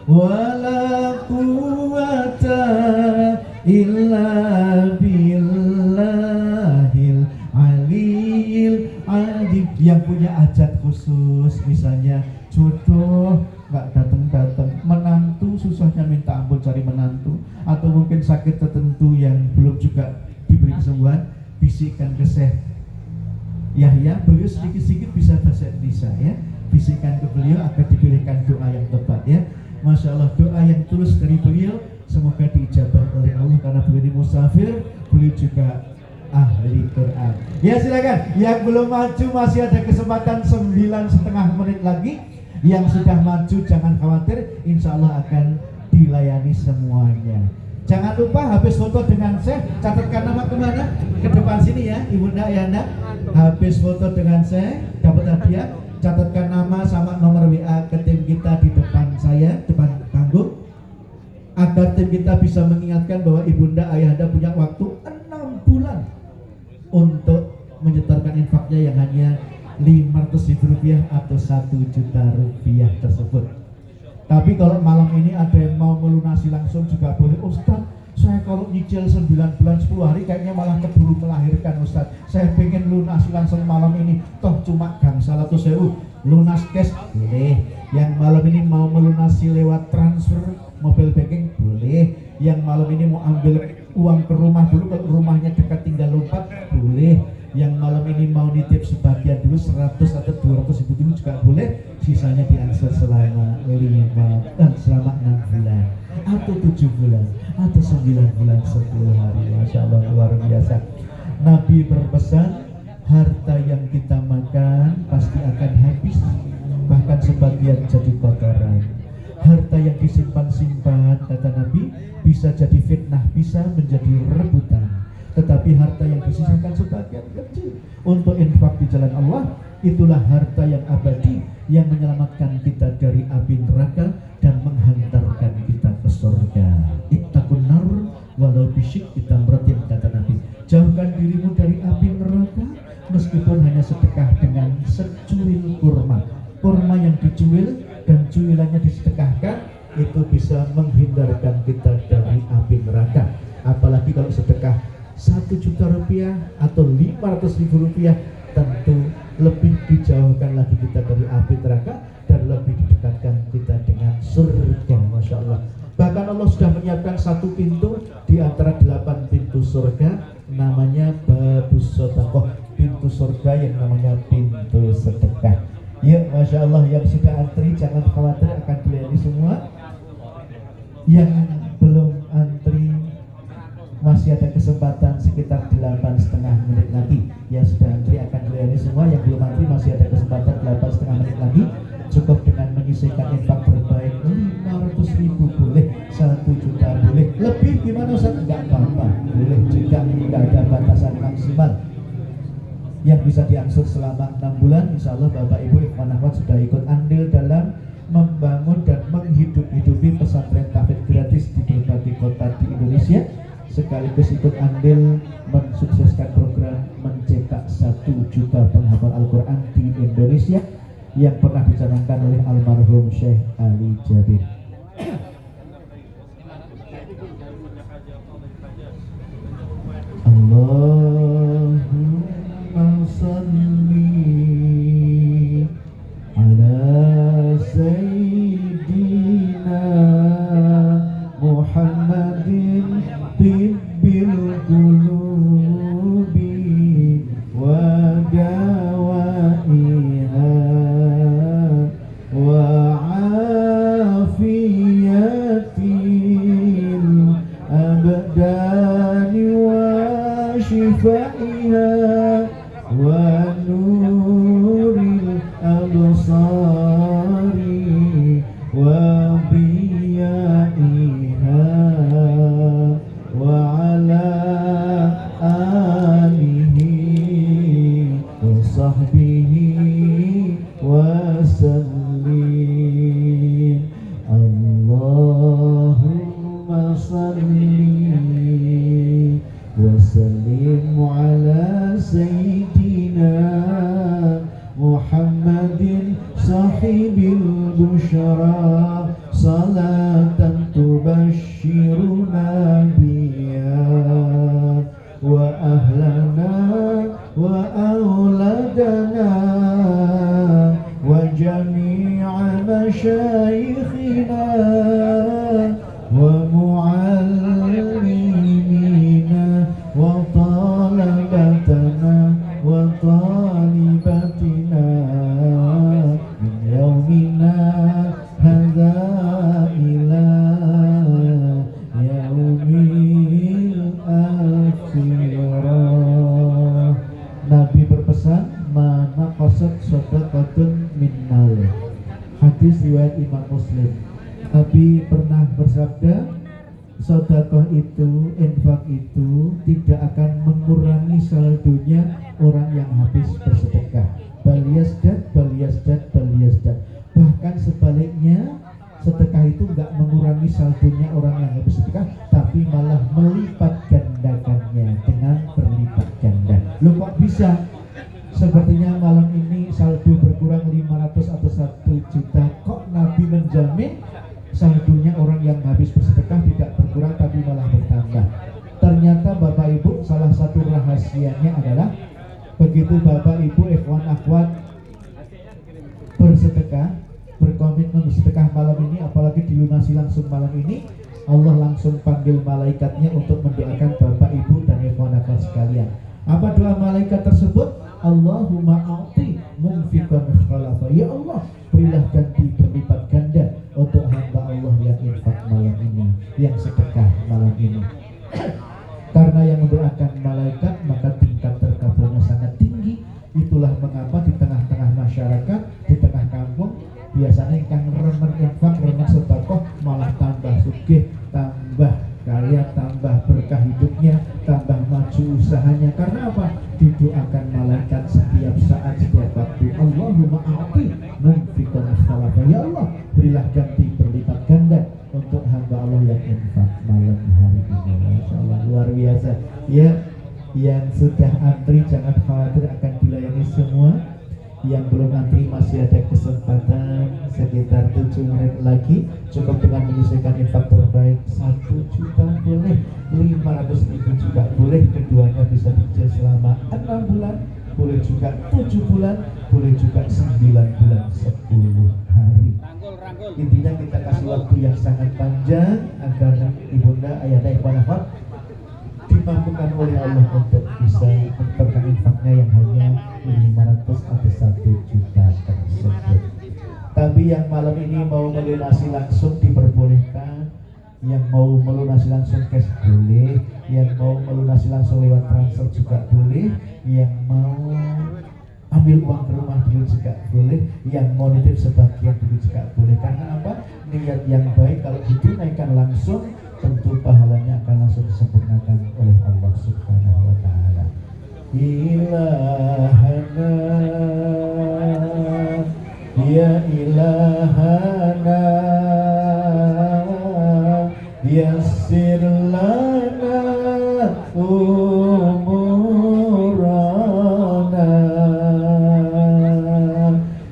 wala quwwata illa billahil aliyil azim. Yang punya hajat khusus, misalnya jodoh nggak datang-datang, menantu susahnya minta ampun cari menantu, atau mungkin sakit tertentu yang belum juga diberi kesembuhan, bisikkan ke Syekh Yahya. Beliau sedikit-sedikit bisa bahasa Indonesia ya, bisikkan ke beliau agar dipilihkan doa yang tepat ya. Masya Allah, doa yang tulus dari beliau semoga diijabah oleh Allah, karena beliau ini musafir, beliau juga ahli Quran. Ya silakan, yang belum maju masih ada kesempatan 9,5 menit lagi. Yang sudah maju jangan khawatir, insya Allah akan dilayani semuanya. Jangan lupa habis foto dengan saya, catatkan nama kemana? Ke depan sini ya, Ibunda Yana. Habis foto dengan saya, dapat hadiah, catatkan nama sama nomor WA ke tim kita di depan saya, depan panggung, agar tim kita bisa mengingatkan bahwa Ibunda Ayahanda punya waktu 6 bulan untuk menyetorkan infaknya yang hanya 500.000 rupiah atau 1 juta rupiah tersebut. Tapi kalau malam ini ada yang mau melunasi langsung juga boleh. Ustaz, saya kalau nyicil 9 bulan 10 hari kayaknya malah keburu melahirkan Ustaz. Saya pengen lunasi langsung malam ini, toh cuma gangsal atau sewu. Lunas cash boleh. Yang malam ini mau melunasi lewat transfer mobile banking boleh. Yang malam ini mau ambil uang ke rumah dulu, kalau rumahnya dekat tinggal lompat boleh. Yang malam ini mau nitip sebagian dulu 100 atau 200 ribu dulu juga boleh. Sisanya diangsur selama 6 bulan atau 7 bulan atau 9 bulan 10 hari. Masya Allah, luar biasa. Nabi berpesan, harta yang kita makan pasti akan habis, bahkan sebagian jadi kotoran. Harta yang disimpan-simpan, kata Nabi, bisa jadi fitnah, bisa menjadi rebutan. Tetapi harta yang disisakan sebagian kecil untuk infak di jalan Allah, itulah harta yang abadi, yang menyelamatkan kita dari api neraka dan menghantarkan kita ke surga. Ittaqun nar walau bisyikki tamratin, kata Nabi. Jauhkan dirimu dari api neraka meskipun hanya sedekah dengan secuil kurma. Kurma yang dicuil dan cuilannya disedekahkan itu bisa menghindarkan kita dari api neraka. Apalagi kalau sedekah 1 juta rupiah atau 500.000 rupiah, tentu lebih dijauhkan lagi kita dari api neraka dan lebih didekatkan kita dengan surga. Masya Allah. Bahkan Allah sudah menyiapkan 1 pintu di antara 8 pintu surga, namanya Babus Shadaqah, pintu surga yang namanya pintu sedekah. Ya, Masya Allah, yang sudah antri jangan khawatir, akan dilayani semua. Yang belum antri masih ada kesempatan sekitar 8,5 menit lagi. Yang sudah antri akan dilayani semua. Yang belum antri masih ada kesempatan 8,5 menit lagi. Cukup dengan menyisihkan infak terbaik 500.000 boleh, 1 juta boleh, lebih gimana Ustaz? Enggak apa-apa, boleh juga, enggak ada batasan maksimal. Yang bisa diangsur selama 6 bulan, insya Allah Bapak Ibu ikhwan akhwat sudah ikut andil dalam membangun dan menghidup-hidupi pesantren tahfidz gratis di berbagai kota di Indonesia, sekaligus ikut andil mensukseskan program mencetak 1 juta penghafal Al-Quran di Indonesia yang pernah dicanangkan oleh almarhum Syekh Ali Jabir. Allahumma salli ala Sayyidina Muhammadin tibbil qulubi wa dawaiha wa afiyatil abdani wa shifaiha wa nuril absari wa biyaiha wa ala alihi wa sahbihi wa sallim. Allahumma salli wa sallim ala Sayyidina Muhammadin sahibil busyara salatan tubashiruna biya wa ahlana wa auladana wa jami'a masyayikhina wa muallimina wa talabatana wa talibatina min yaumina hadza ila yaumil akhirah. Nabi berpesan, mana qasad shadaqatun min mal. Hadis riwayat Imam Muslim. Nabi pernah bersabda, sedekah itu, infak itu tidak akan mengurangi saldonya orang yang habis bersedekah. Bal yazdad. Bahkan sebaliknya, sedekah itu enggak mengurangi saldonya orang yang habis sedekah, tapi malah melipat gandakannya dengan berlipat ganda. Loh kok bisa? Sepertinya malam ini saldo berkurang 500 atau 1 juta. Kok Nabi menjamin saldonya orang yang habis bersedekah tidak berkurang tapi malah bertambah? Ternyata Bapak Ibu, salah satu rahasianya adalah begitu Bapak Ibu ikhwan akhwat bersedekah, berkomitmen sedekah malam ini, apalagi dilunasi langsung malam ini, Allah langsung panggil malaikatnya untuk mendoakan Bapak, Ibu, dan ikhwan akhwat sekalian. Apa doa malaikat tersebut? Allahumma a'ti munfiqan khalafa. Ya Allah, berilah ganti berlipat ganda untuk hamba Allah yang infak malam ini, yang sedekah malam ini. Karena yang mendoakan malaikat, maka tingkat terkabulnya sangat tinggi. Itulah mengapa di tengah-tengah masyarakat, di tengah kampung, biasanya yang remen infak, remen sedekah malah tambah sugih, tambah kaya, tambah berkah hidupnya, tambah maju usahanya. Karena apa? Didoakan malaikat setiap saat, setiap waktu. Allahumma a'ti munfiqan khalafa. Ya Allah, berilah ganti berlipat ganda untuk hamba Allah yang infak malam hari ini. Masya Allah, luar biasa. Ya, yang sudah antri jangan khawatir, akan dilayani semua. Yang belum antri masih ada kesempatan sekitar 7 menit lagi. Cukup dengan menyelesaikan infak terbaik 1 juta boleh, 500.000 juga boleh. Keduanya bisa dicicil selama 6 bulan, boleh juga 7 bulan, boleh juga 9 bulan 10 hari. Intinya kita kasih waktu yang sangat panjang agar ibunda, ayah, dan ikhwan akhwat dimampukan oleh Allah untuk bisa memperkaya infaknya yang hanya 500 atau 1 juta tersebut. Tapi yang malam ini mau melunasi langsung diperbolehkan, yang mau melunasi langsung cash boleh, yang mau melunasi langsung lewat transfer juga boleh, yang mau ambil uang ke rumah dulu juga boleh, yang mau nitip sebagian dulu juga boleh. Karena apa? Niat yang baik kalau ditunaikan langsung, tentu pahalanya akan langsung disempurnakan oleh Allah Subhanahu wa ta'ala. Ilahana, ya ilahana, yassir lana umurana.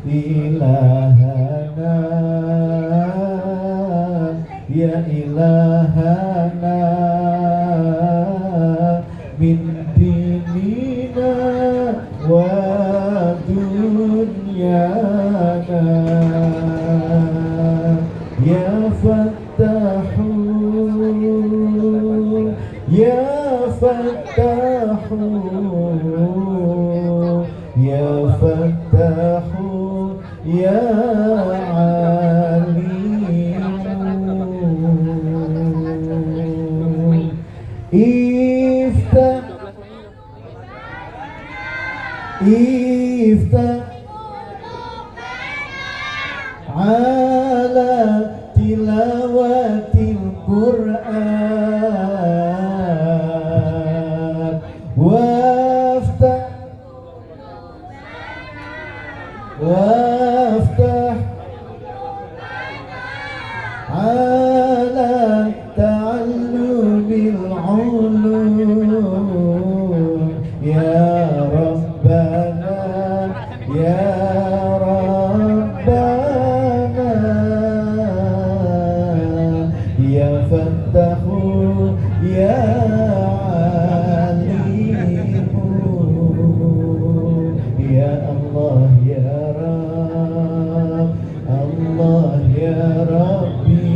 Ilahana, ya ilahana, min dinina wa dunyana. Ya Fattahu, ya Fattahu, ya Fattahu, ya Iftah, iftah ala tilawatil Qur'an, waftah, waftah ala ta'allumil ulum. Ya Rabbana, ya Rabbana, ya Fattahu, ya Alimu, ya Allah, ya Rabb, Allah, ya Rabbi,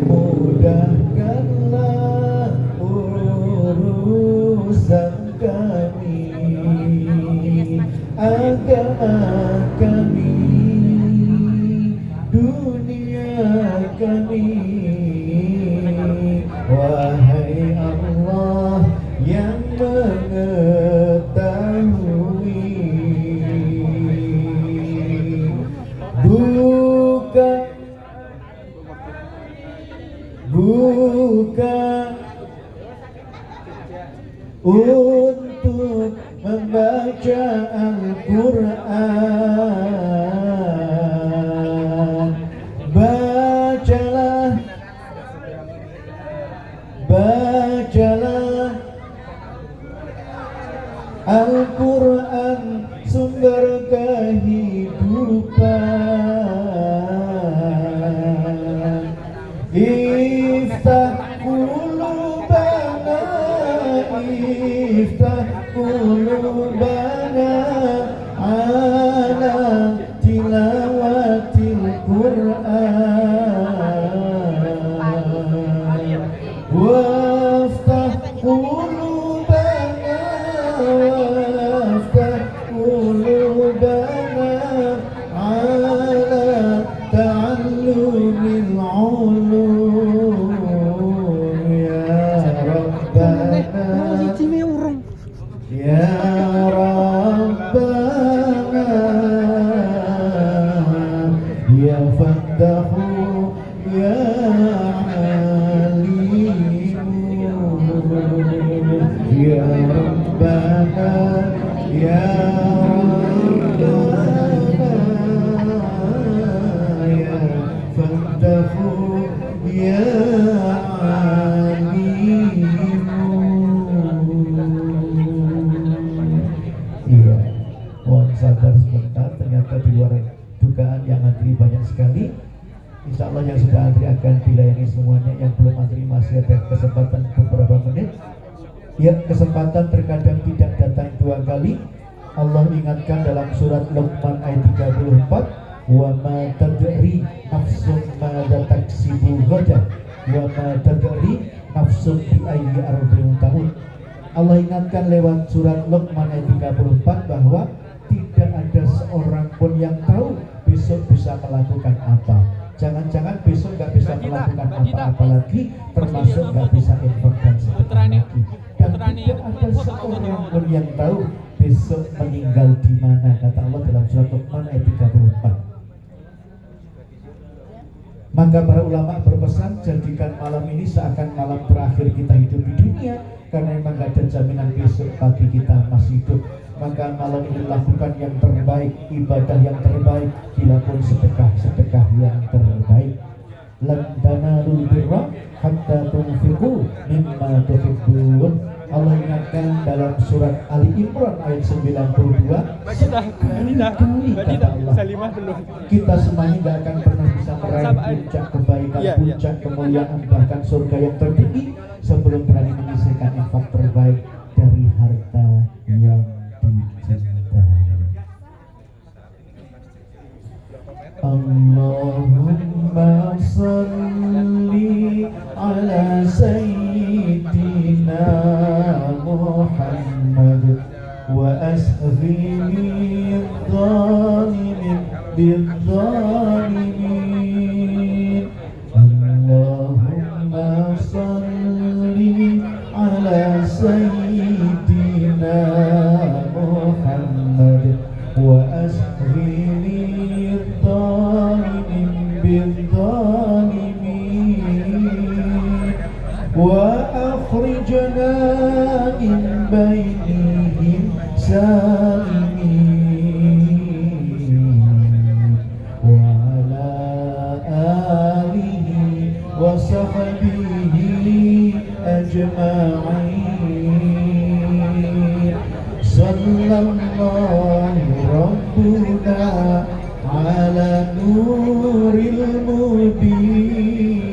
mudahkanlah urusan kami, agama kami, dunia kami. Wahai Allah yang mengetahui, buka, buka untuk membaca Al-Quran. Bacalah, bacalah Al-Quran, sumber kehidupan. Iftah qulubana, iftah qulubana ala sabar sebentar, ternyata di luar dugaan yang antri banyak sekali. Insya Allah yang sudah antri akan dilayani semuanya, yang belum antri masih ada kesempatan beberapa menit. Ya, kesempatan terkadang tidak datang dua kali. Allah ingatkan dalam surat Luqman ayat 34, wa ma tadri nafsun madza taksibu ghadan wa ma tadri nafsun bi ayyi ardin tamut. Allah ingatkan lewat surat Luqman ayat 34 bahwa tidak ada seorang pun yang tahu besok bisa melakukan apa. Jangan-jangan besok nggak bisa melakukan apa-apa lagi, termasuk nggak bisa infak dan sedekah lagi. Dan tidak ada seorang pun yang tahu besok meninggal di mana, kata Allah dalam surat Luqman ayat 34. Maka para ulama berpesan, jadikan malam ini seakan malam terakhir kita hidup di dunia, karena memang gak ada jaminan besok pagi kita masih hidup. Maka malam ini lakukan yang terbaik, ibadah yang terbaik, dilakukan sedekah yang terbaik. Lan tanalul birra hatta tunfiqu mimma tuhibbun. Allah ingatkan dalam surat Ali Imran ayat 92, sekali kata Allah, kita semuanya tidak akan pernah bisa meraih puncak kebaikan, puncak kemuliaan, bahkan surga yang tertinggi sebelum berani menyisihkan infak terbaik dari harta yang dicintai. Allahumma salli ala sayyidina Muhammad wa asghini dhalimin bidzalimin. Allahumma salli ala sayyidina Muhammad wa asghini dhalimin bidzalimin wa akhrijna min bainihim salimin wa ala alihi wa sahbihi ajma'in. Sallallahu rabbuna ala nuril mubin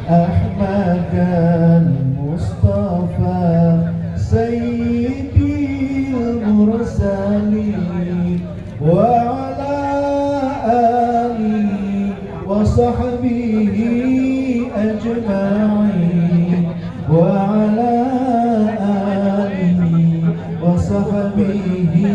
Ahmadal Mustafa Sayyidil Mursalin wa ala alihi wa sahbihi ajma'in wa ala alihi wa sahbihi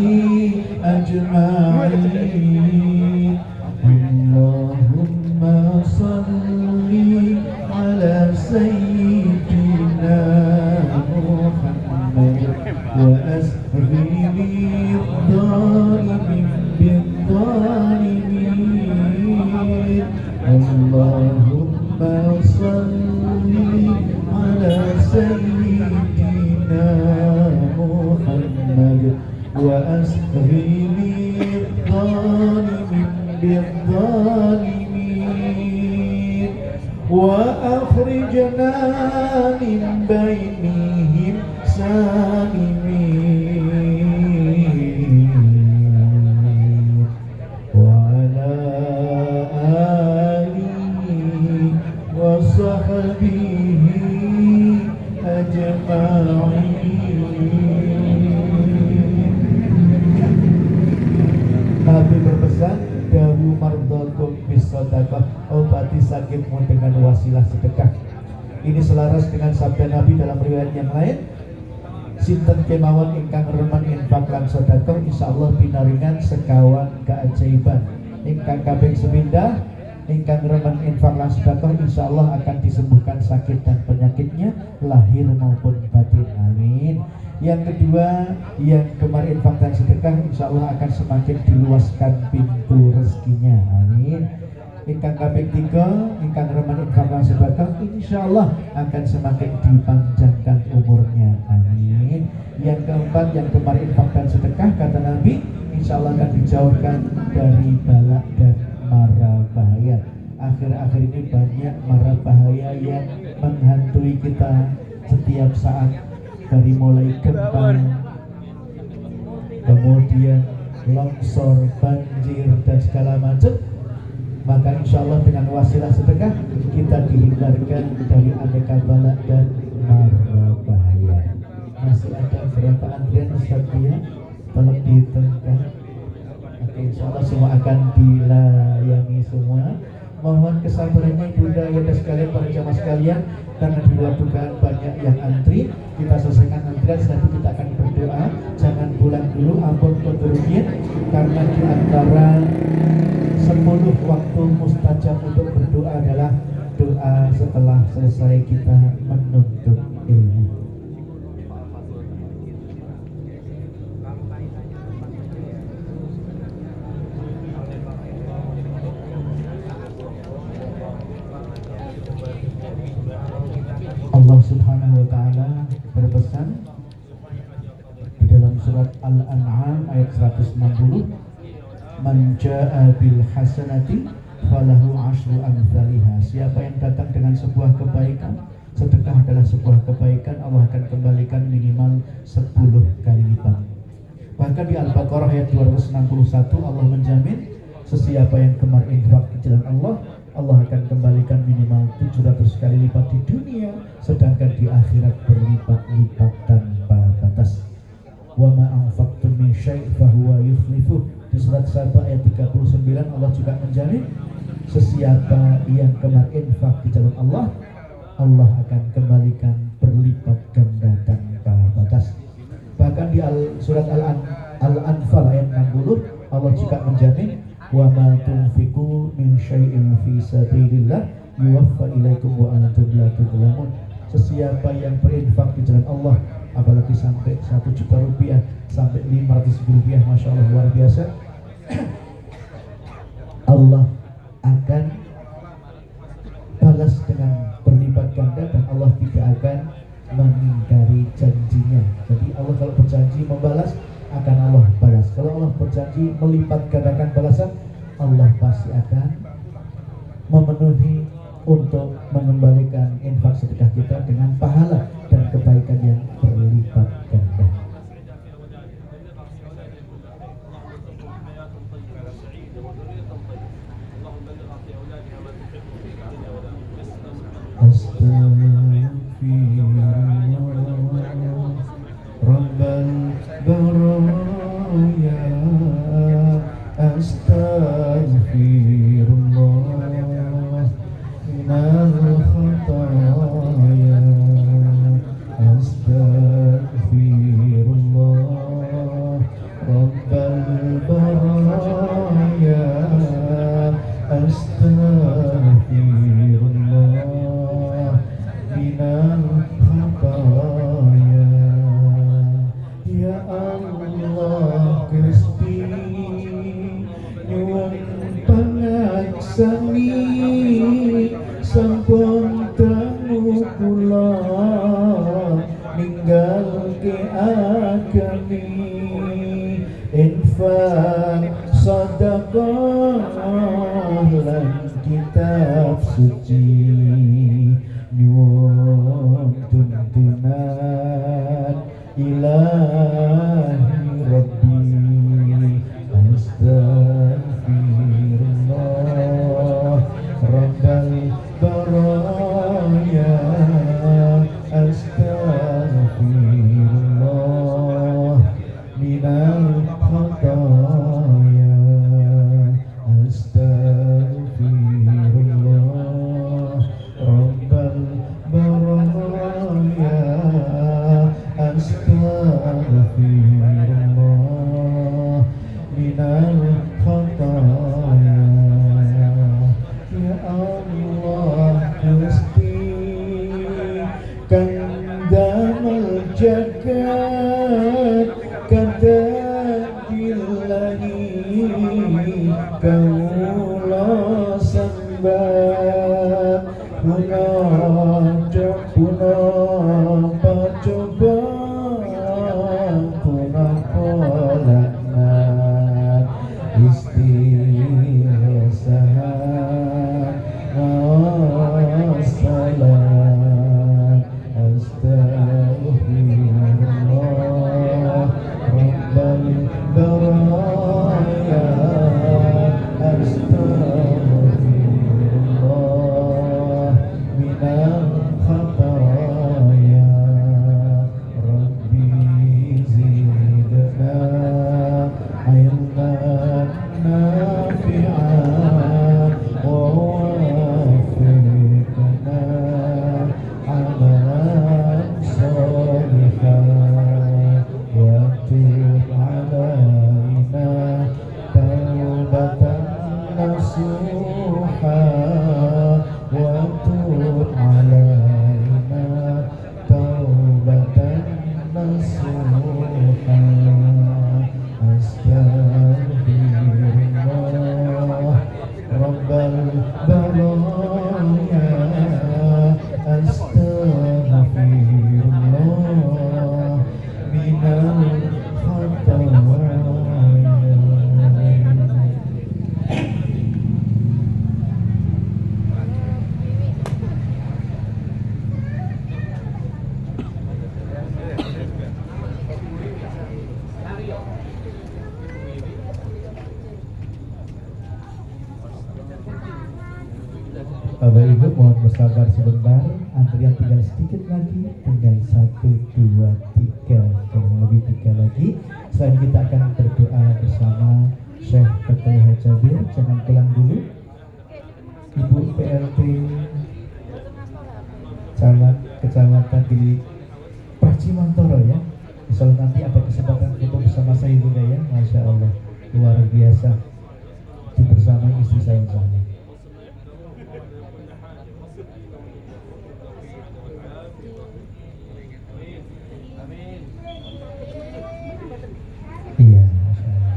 ajma'in. Allahumma salli ala sayyidina Muhammad wa asghini dhalimin bidzalimin. Allahumma salli ala sayyidina Muhammad wa asghini dhalimin bidzalimin wa akhrijna min bainihim salimin wa ala alihi wa sahbihi ajma'in. Nabi berpesan, dawu mardakum bisadaqah, obati sakitmu dengan wasilah sedekah. Ini selaras dengan sabda Nabi dalam riwayat yang lain, sinten kemawon ingkang remen infak lan sedekah, insyaallah pinaringan sekawan keajaiban. Ingkang kaping sepindah, ingkang remen infak lan sedekah, insyaallah akan disembuhkan sakit dan penyakitnya lahir maupun batin. Amin. Yang kedua, yang gemar infak dan sedekah, insya Allah akan semakin diluaskan pintu rezekinya. Amin. Ingkang kaping tiga, ingkang remen infak dan sedekah, insya Allah akan semakin dipanjangkan umurnya. Amin. Yang keempat, yang gemar infak dan sedekah, kata Nabi, insya Allah akan dijauhkan dari bala dan mara bahaya. Akhir-akhir ini banyak mara bahaya yang menghantui kita setiap saat, dari mulai gempa, kemudian longsor, banjir dan segala macam, maka insya Allah dengan wasilah sedekah kita dihindarkan dari aneka bala dan mara bahaya. Masih ada berapa antrian Ustaz Dia? Tolong dihitungkan. Oke, insya Allah semua akan dilayani semua. Mohon kesabarannya Bunda Yanda sekalian, para jamaah sekalian, karena di luar dugaan banyak yang antri. Kita selesaikan antrian, setelah itu kita akan berdoa. Jangan pulang dulu, ampun kerugian, karena di antara 10 waktu mustajab untuk berdoa adalah doa setelah selesai kita menuntut ilmu. Allah Subhanahu wa Ta'ala berpesan di dalam surat Al-An'am ayat 160, "Man jaa'a bil hasanati falahu asyru amsalihha." Siapa yang datang dengan sebuah kebaikan, sedekah adalah sebuah kebaikan, Allah akan kembalikan minimal 10 kali lipat. Bahkan di Al-Baqarah ayat 261 Allah menjamin sesiapa yang gemar infak di jalan Allah, Allah akan kembalikan minimal 700 kali lipat di dunia, sedangkan di akhirat berlipat-lipat tanpa batas. Wa ma anfaqtum min syai' fahuwa yukhlifuh. Di surat Saba ayat 39 Allah juga menjamin sesiapa yang gemar infak di jalan Allah, Allah akan kembalikan berlipat ganda tanpa batas. Bahkan di surat Al-Anfal ayat 60 Allah juga menjamin, wa ma tunfiqu min syai'in fi sabilillah yuwaffa ilaikum wa antum la tudlamun. Sesiapa yang berinfak di jalan Allah, apalagi sampai 1 juta rupiah, sampai 500 ribu rupiah, Masya Allah luar biasa, Allah akan balas dengan berlipat ganda dan Allah tidak akan mengingkari janjinya. Jadi Allah kalau berjanji membalas, akan Allah balas. Kalau Allah berjanji melipat gandakan balasan, Allah pasti akan memenuhi untuk mengembalikan infak sedekah kita dengan pahala dan kebaikan yang berlipat ganda. Rabbal baraya, astaghfirullah minal khataya, astaghfirullah. Rabbal baraya, astaghfirullah minal khataya. Ya Allah Gusti nyuwun pangaksani sampun tamu kula ninggalke agami, infak sedekah lan kitab suci, nyuwun tuntunan ilahi rabbi, astaghfirullah. Rabbal baraya, astaghfirullah minal khataya, astaghfirullah. Rabbal baraya, astaghfirullah minal khataya. Ya Allah Gusti kang damel jagat kadadilahi, kaula sembah punapa coba punapa laknat istighosah wassalam, astaghfirullah. Rabbal نافعا ووفقنا عملا صالحا وتب علينا توبة نصوحا وتب علينا توبة نصوحا أستغفر رب البرايا أستغفر من الخطايا. Bapak Ibu mohon bersabar sebentar, antrian tinggal sedikit lagi, tinggal 1, 2, 3, kurang lebih 3 lagi. Selain kita akan berdoa bersama Syekh Ketua Hajabir, jangan pulang dulu. Ibu PLT camat kecamatan di Pracimantoro ya. Misal nanti ada kesempatan foto bersama saya Bunda ya, Masya Allah luar biasa bersama istri saya insya. Iya, Masya Allah.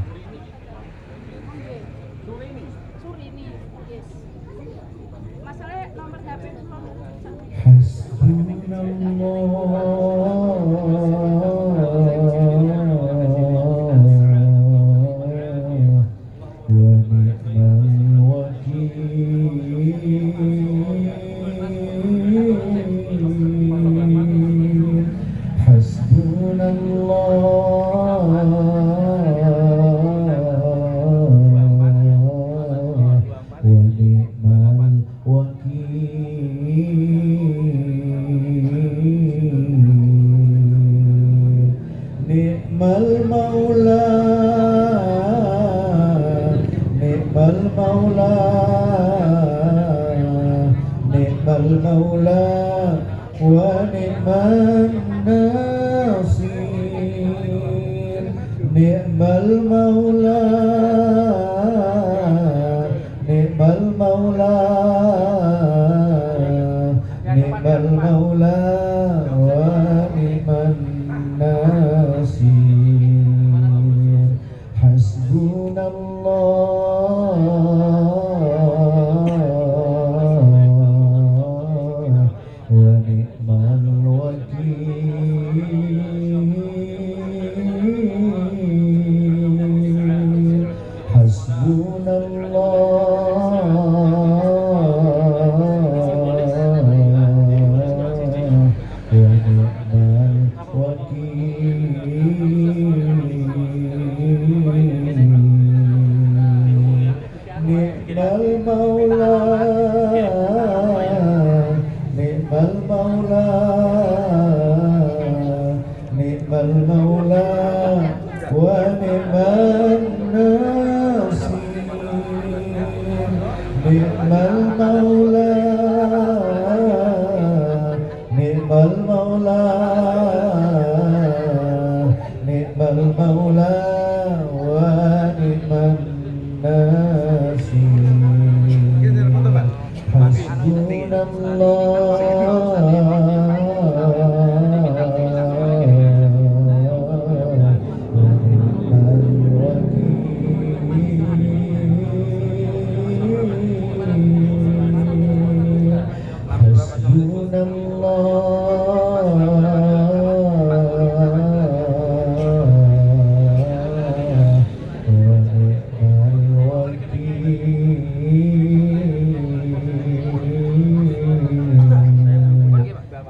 Masalah nomor HP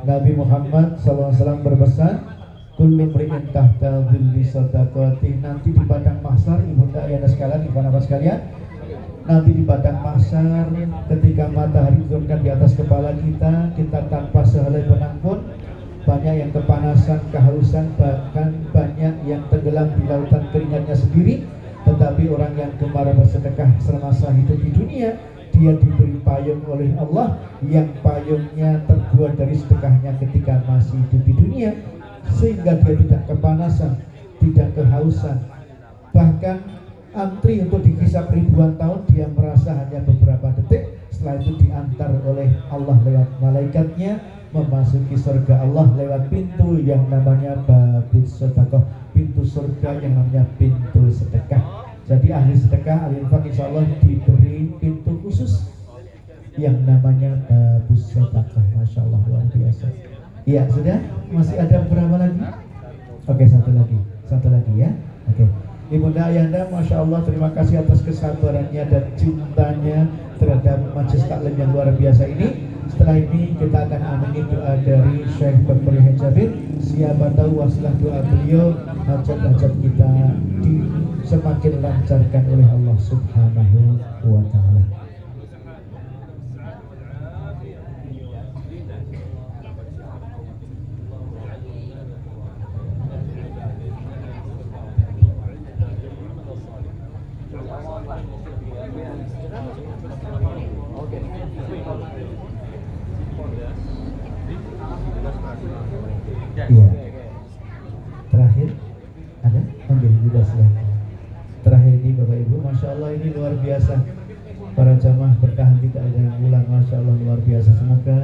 Nabi Muhammad SAW berpesan, kullu mri'in tahta dhilli sadaqatih. Nanti di padang mahsyar, ibunda ayahanda sekalian, ibu bapak sekalian, nanti di padang mahsyar ketika matahari diturunkan di atas kepala kita, kita tanpa sehelai benang pun, banyak yang kepanasan, kehausan, bahkan banyak yang tenggelam di lautan keringatnya sendiri. Tetapi orang yang gemar bersedekah semasa hidup di dunia, dia diberi payung oleh Allah yang payungnya terbuat dari sedekahnya ketika masih hidup di dunia, sehingga dia tidak kepanasan, tidak kehausan. Bahkan antri untuk dihisap ribuan tahun, dia merasa hanya beberapa detik. Setelah itu diantar oleh Allah lewat malaikatnya memasuki surga Allah lewat pintu yang namanya babus sedekah, pintu surga yang namanya pintu sedekah. Jadi ahli sedekah, ahli infak insya Allah diberi pintu khusus yang namanya babus sedekah. Masya Allah, luar biasa. Iya, sudah? Masih ada berapa lagi? Oke, satu lagi ya. Oke. Ibunda Ayanda, Masya Allah, terima kasih atas kesabarannya dan cintanya terhadap majelis taklim yang luar biasa ini. Setelah ini kita akan amini doa dari Syekh Dr. Hajabir. Siapa tahu wasilah doa beliau, hajat-hajat kita semakin lancarkan oleh Allah Subhanahu wa Ta'ala. Iya. Terakhir ada? Ambil sudah selesai. Terakhir ini Bapak Ibu, Masya Allah ini luar biasa. Para jamaah bertahan tidak ada yang ulang, Masya Allah luar biasa. Semoga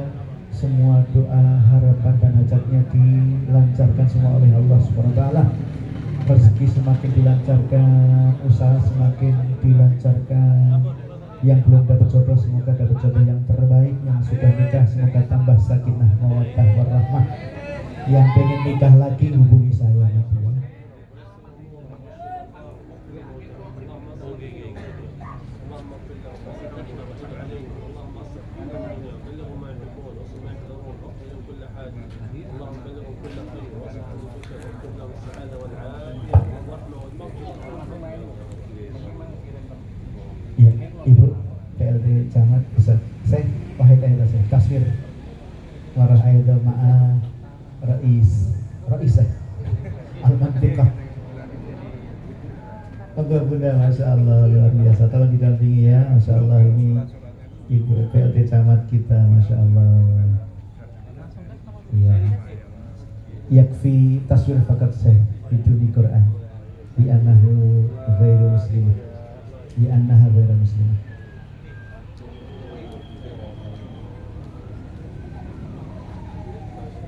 semua doa, harapan dan hajatnya dilancarkan semua oleh Allah Subhanahu wa Ta'ala. Rezeki semakin dilancarkan, usaha semakin dilancarkan. Yang belum dapat jodoh semoga dapat jodoh yang terbaik. Yang sudah nikah semoga tambah sakinah mawaddah warahmah. Yang pengen nikah lagi hubungi saya nanti ya. Ya, Ibu PLD Camat bisa saya Wahid Aida saya Kasmir Warah Aida Ma'a Raisah Al-Mantiqah. Bangga Bunda, Masya Allah luar biasa. Tolong didampingi ya, Masya Allah ini Ibu PLT Camat kita, Masya Allah. Ya, yakfi taswir fakat saya itu di Quran. Di annahu ghairu muslim. Di annaha ghairu muslim.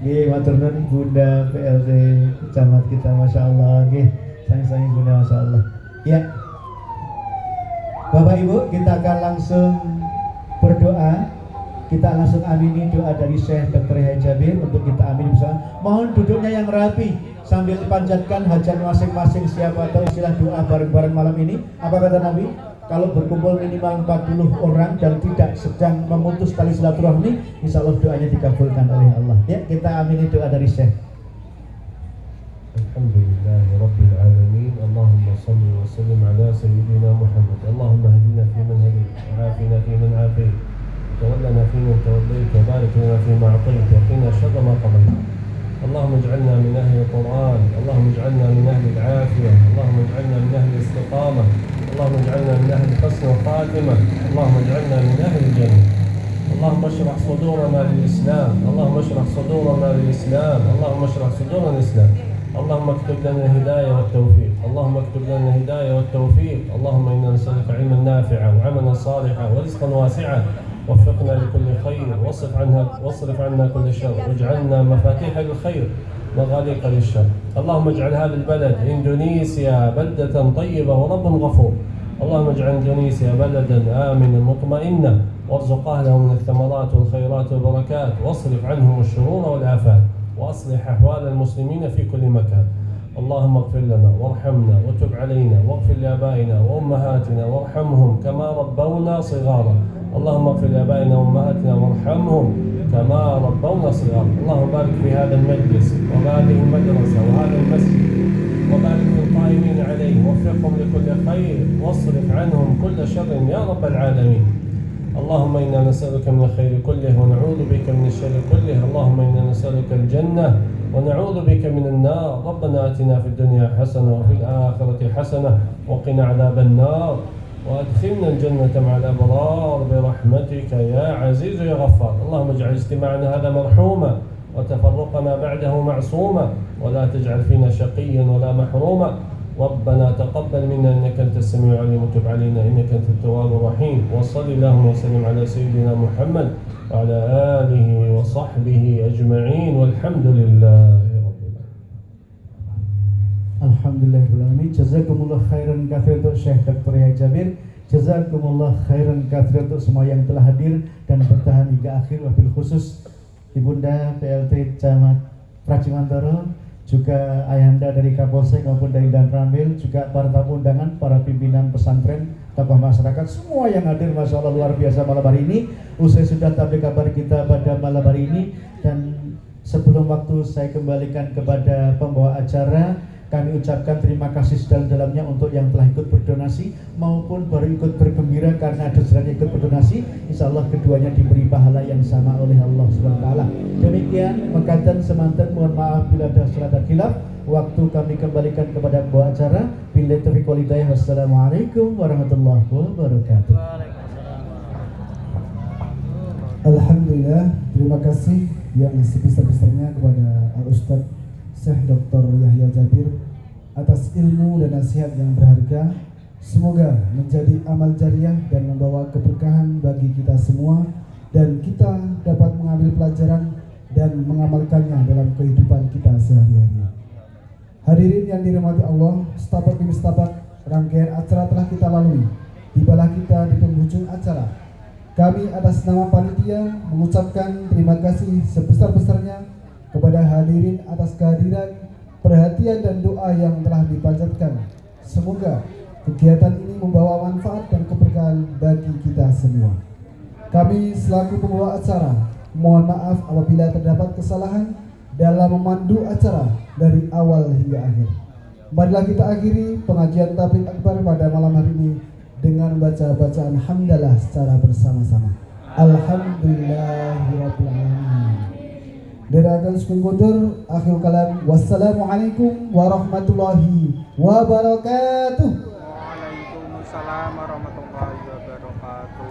Nggih, matur nuwun Bunda PLT Camat kita, Masya Allah. Nggih, sayang-sayang Bunda, Masya Allah. Ya, Bapak Ibu, kita akan langsung berdoa. Kita langsung amini doa dari Syekh Dr. Hajabir untuk kita amini bersama. Mohon duduknya yang rapi sambil panjatkan hajat masing-masing. Siapa tahu istilah doa bareng-bareng malam ini. Apa kata Nabi? Kalau berkumpul minimal 40 orang dan tidak sedang memutus tali silaturahmi, insya Allah doanya dikabulkan oleh Allah. Ya, kita amini doa dari Syekh. Alhamdulillah Rabbil Alamin. Allahumma salli wa sallim ala Sayyidina Muhammad. Allahumma hadina fi man hadid, afina fi man afid, tawallana fi man tawallayt, wa barik lana fi ma a'tayt, wa qina sharra ma qadayt. اللهم اجعلنا من أهل القرآن، اللهم اجعلنا من أهل العافية، اللهم اجعلنا من أهل الاستقامة، اللهم اجعلنا من أهل حسن الخاتمة، اللهم اجعلنا من أهل الجنة. اللهم اشرح صدورنا للإسلام، اللهم اشرح صدورنا للإسلام، اللهم اشرح صدورنا للإسلام. اللهم اكتب لنا الهداية والتوفيق، اللهم اكتب لنا الهداية والتوفيق. اللهم إنا نسألك علما نافعا وعملا صالحا ورزقا واسعا. وفقنا لكل خير واصرف عنا كل شر، واجعلنا مفاتيح للخير وغاليق للشر. اللهم اجعل هذا البلد إندونيسيا بلدة طيبة ورب غفور. اللهم اجعل إندونيسيا بلدا آمنا مطمئنا، وارزق أهله من الثمرات والخيرات والبركات، واصرف عنهم الشرور والآفات، وأصلح أحوال المسلمين في كل مكان. اللهم اغفر لنا وارحمنا وتب علينا، واغفر لآبائنا وأمهاتنا وارحمهم كما ربونا صغارا. اللهم اغفر لآبائنا وأمهاتنا وارحمهم كما ربونا صغارا. اللهم بارك في هذا المجلس وهذه المدرسة وهذا المسجد، وبارك في القائمين عليه، ووفقهم لكل خير، واصرف عنهم كل شر يا رب العالمين. اللهم إنا نسألك من الخير كله ونعوذ بك من الشر كله. اللهم إنا نسألك الجنة ونعوذ بك من النار. ربنا آتنا في الدنيا حسنة وفي الآخرة حسنة وقنا عذاب النار وأدخلنا الجنة مع الأبرار برحمتك يا عزيز يا غفار. اللهم اجعل اجتماعنا هذا مرحوما وتفرقنا بعده معصوما ولا تجعل فينا شقيا ولا محروما. ربنا تقبل منا إنك أنت السميع العليم وتب علينا إنك أنت التواب الرحيم. وصل اللهم وسلم على سيدنا محمد وعلى آله وصحبه أجمعين والحمد لله رب العالمين. Alhamdulillahirrahmanirrahim. Jazakumullah khairan katsir untuk Syekh Dr. Yahya Jabir. Jazakumullah khairan katsir untuk semua yang telah hadir dan bertahan hingga akhir. Wabil khusus Ibunda PLT Camat Pracimantoro, juga ayahanda dari Kapolsek maupun dari Dan Ramil, juga para tamu undangan, para pimpinan pesantren, tokoh masyarakat, semua yang hadir, Masya Allah luar biasa malam hari ini. Usai sudah tabligh kabar kita pada malam hari ini, dan sebelum waktu saya kembalikan kepada pembawa acara, kami ucapkan terima kasih sedalam-dalamnya untuk yang telah ikut berdonasi maupun baru ikut bergembira karena ada serangan ikut berdonasi. Insya Allah keduanya diberi pahala yang sama oleh Allah SWT. Demikian mengatakan semantan, mohon maaf bila ada salah dan khilaf. Waktu kami kembalikan kepada pembawa acara. Billahi taufiq wal hidayah. Wassalamualaikum warahmatullahi wabarakatuh. Alhamdulillah, terima kasih yang sebesar-besarnya kepada Al-Ustadz Syekh Dr. Yahya Jabir atas ilmu dan nasihat yang berharga. Semoga menjadi amal jariah dan membawa keberkahan bagi kita semua, dan kita dapat mengambil pelajaran dan mengamalkannya dalam kehidupan kita sehari-hari. Hadirin yang dirahmati Allah, setapak demi setapak rangkaian acara telah kita lalui. Tibalah kita di penghujung acara. Kami atas nama panitia mengucapkan terima kasih sebesar-besarnya kepada hadirin atas kehadiran, perhatian dan doa yang telah dipanjatkan. Semoga kegiatan ini membawa manfaat dan keberkahan bagi kita semua. Kami selaku pembawa acara mohon maaf apabila terdapat kesalahan dalam memandu acara dari awal hingga akhir. Marilah kita akhiri pengajian tabligh akbar pada malam hari ini dengan membaca bacaan hamdalah secara bersama-sama. Alhamdulillahirabbil alamin. Derakan sukun kundur, akhir kalam, wassalamualaikum warahmatullahi wabarakatuh. Waalaikumsalam warahmatullahi wabarakatuh.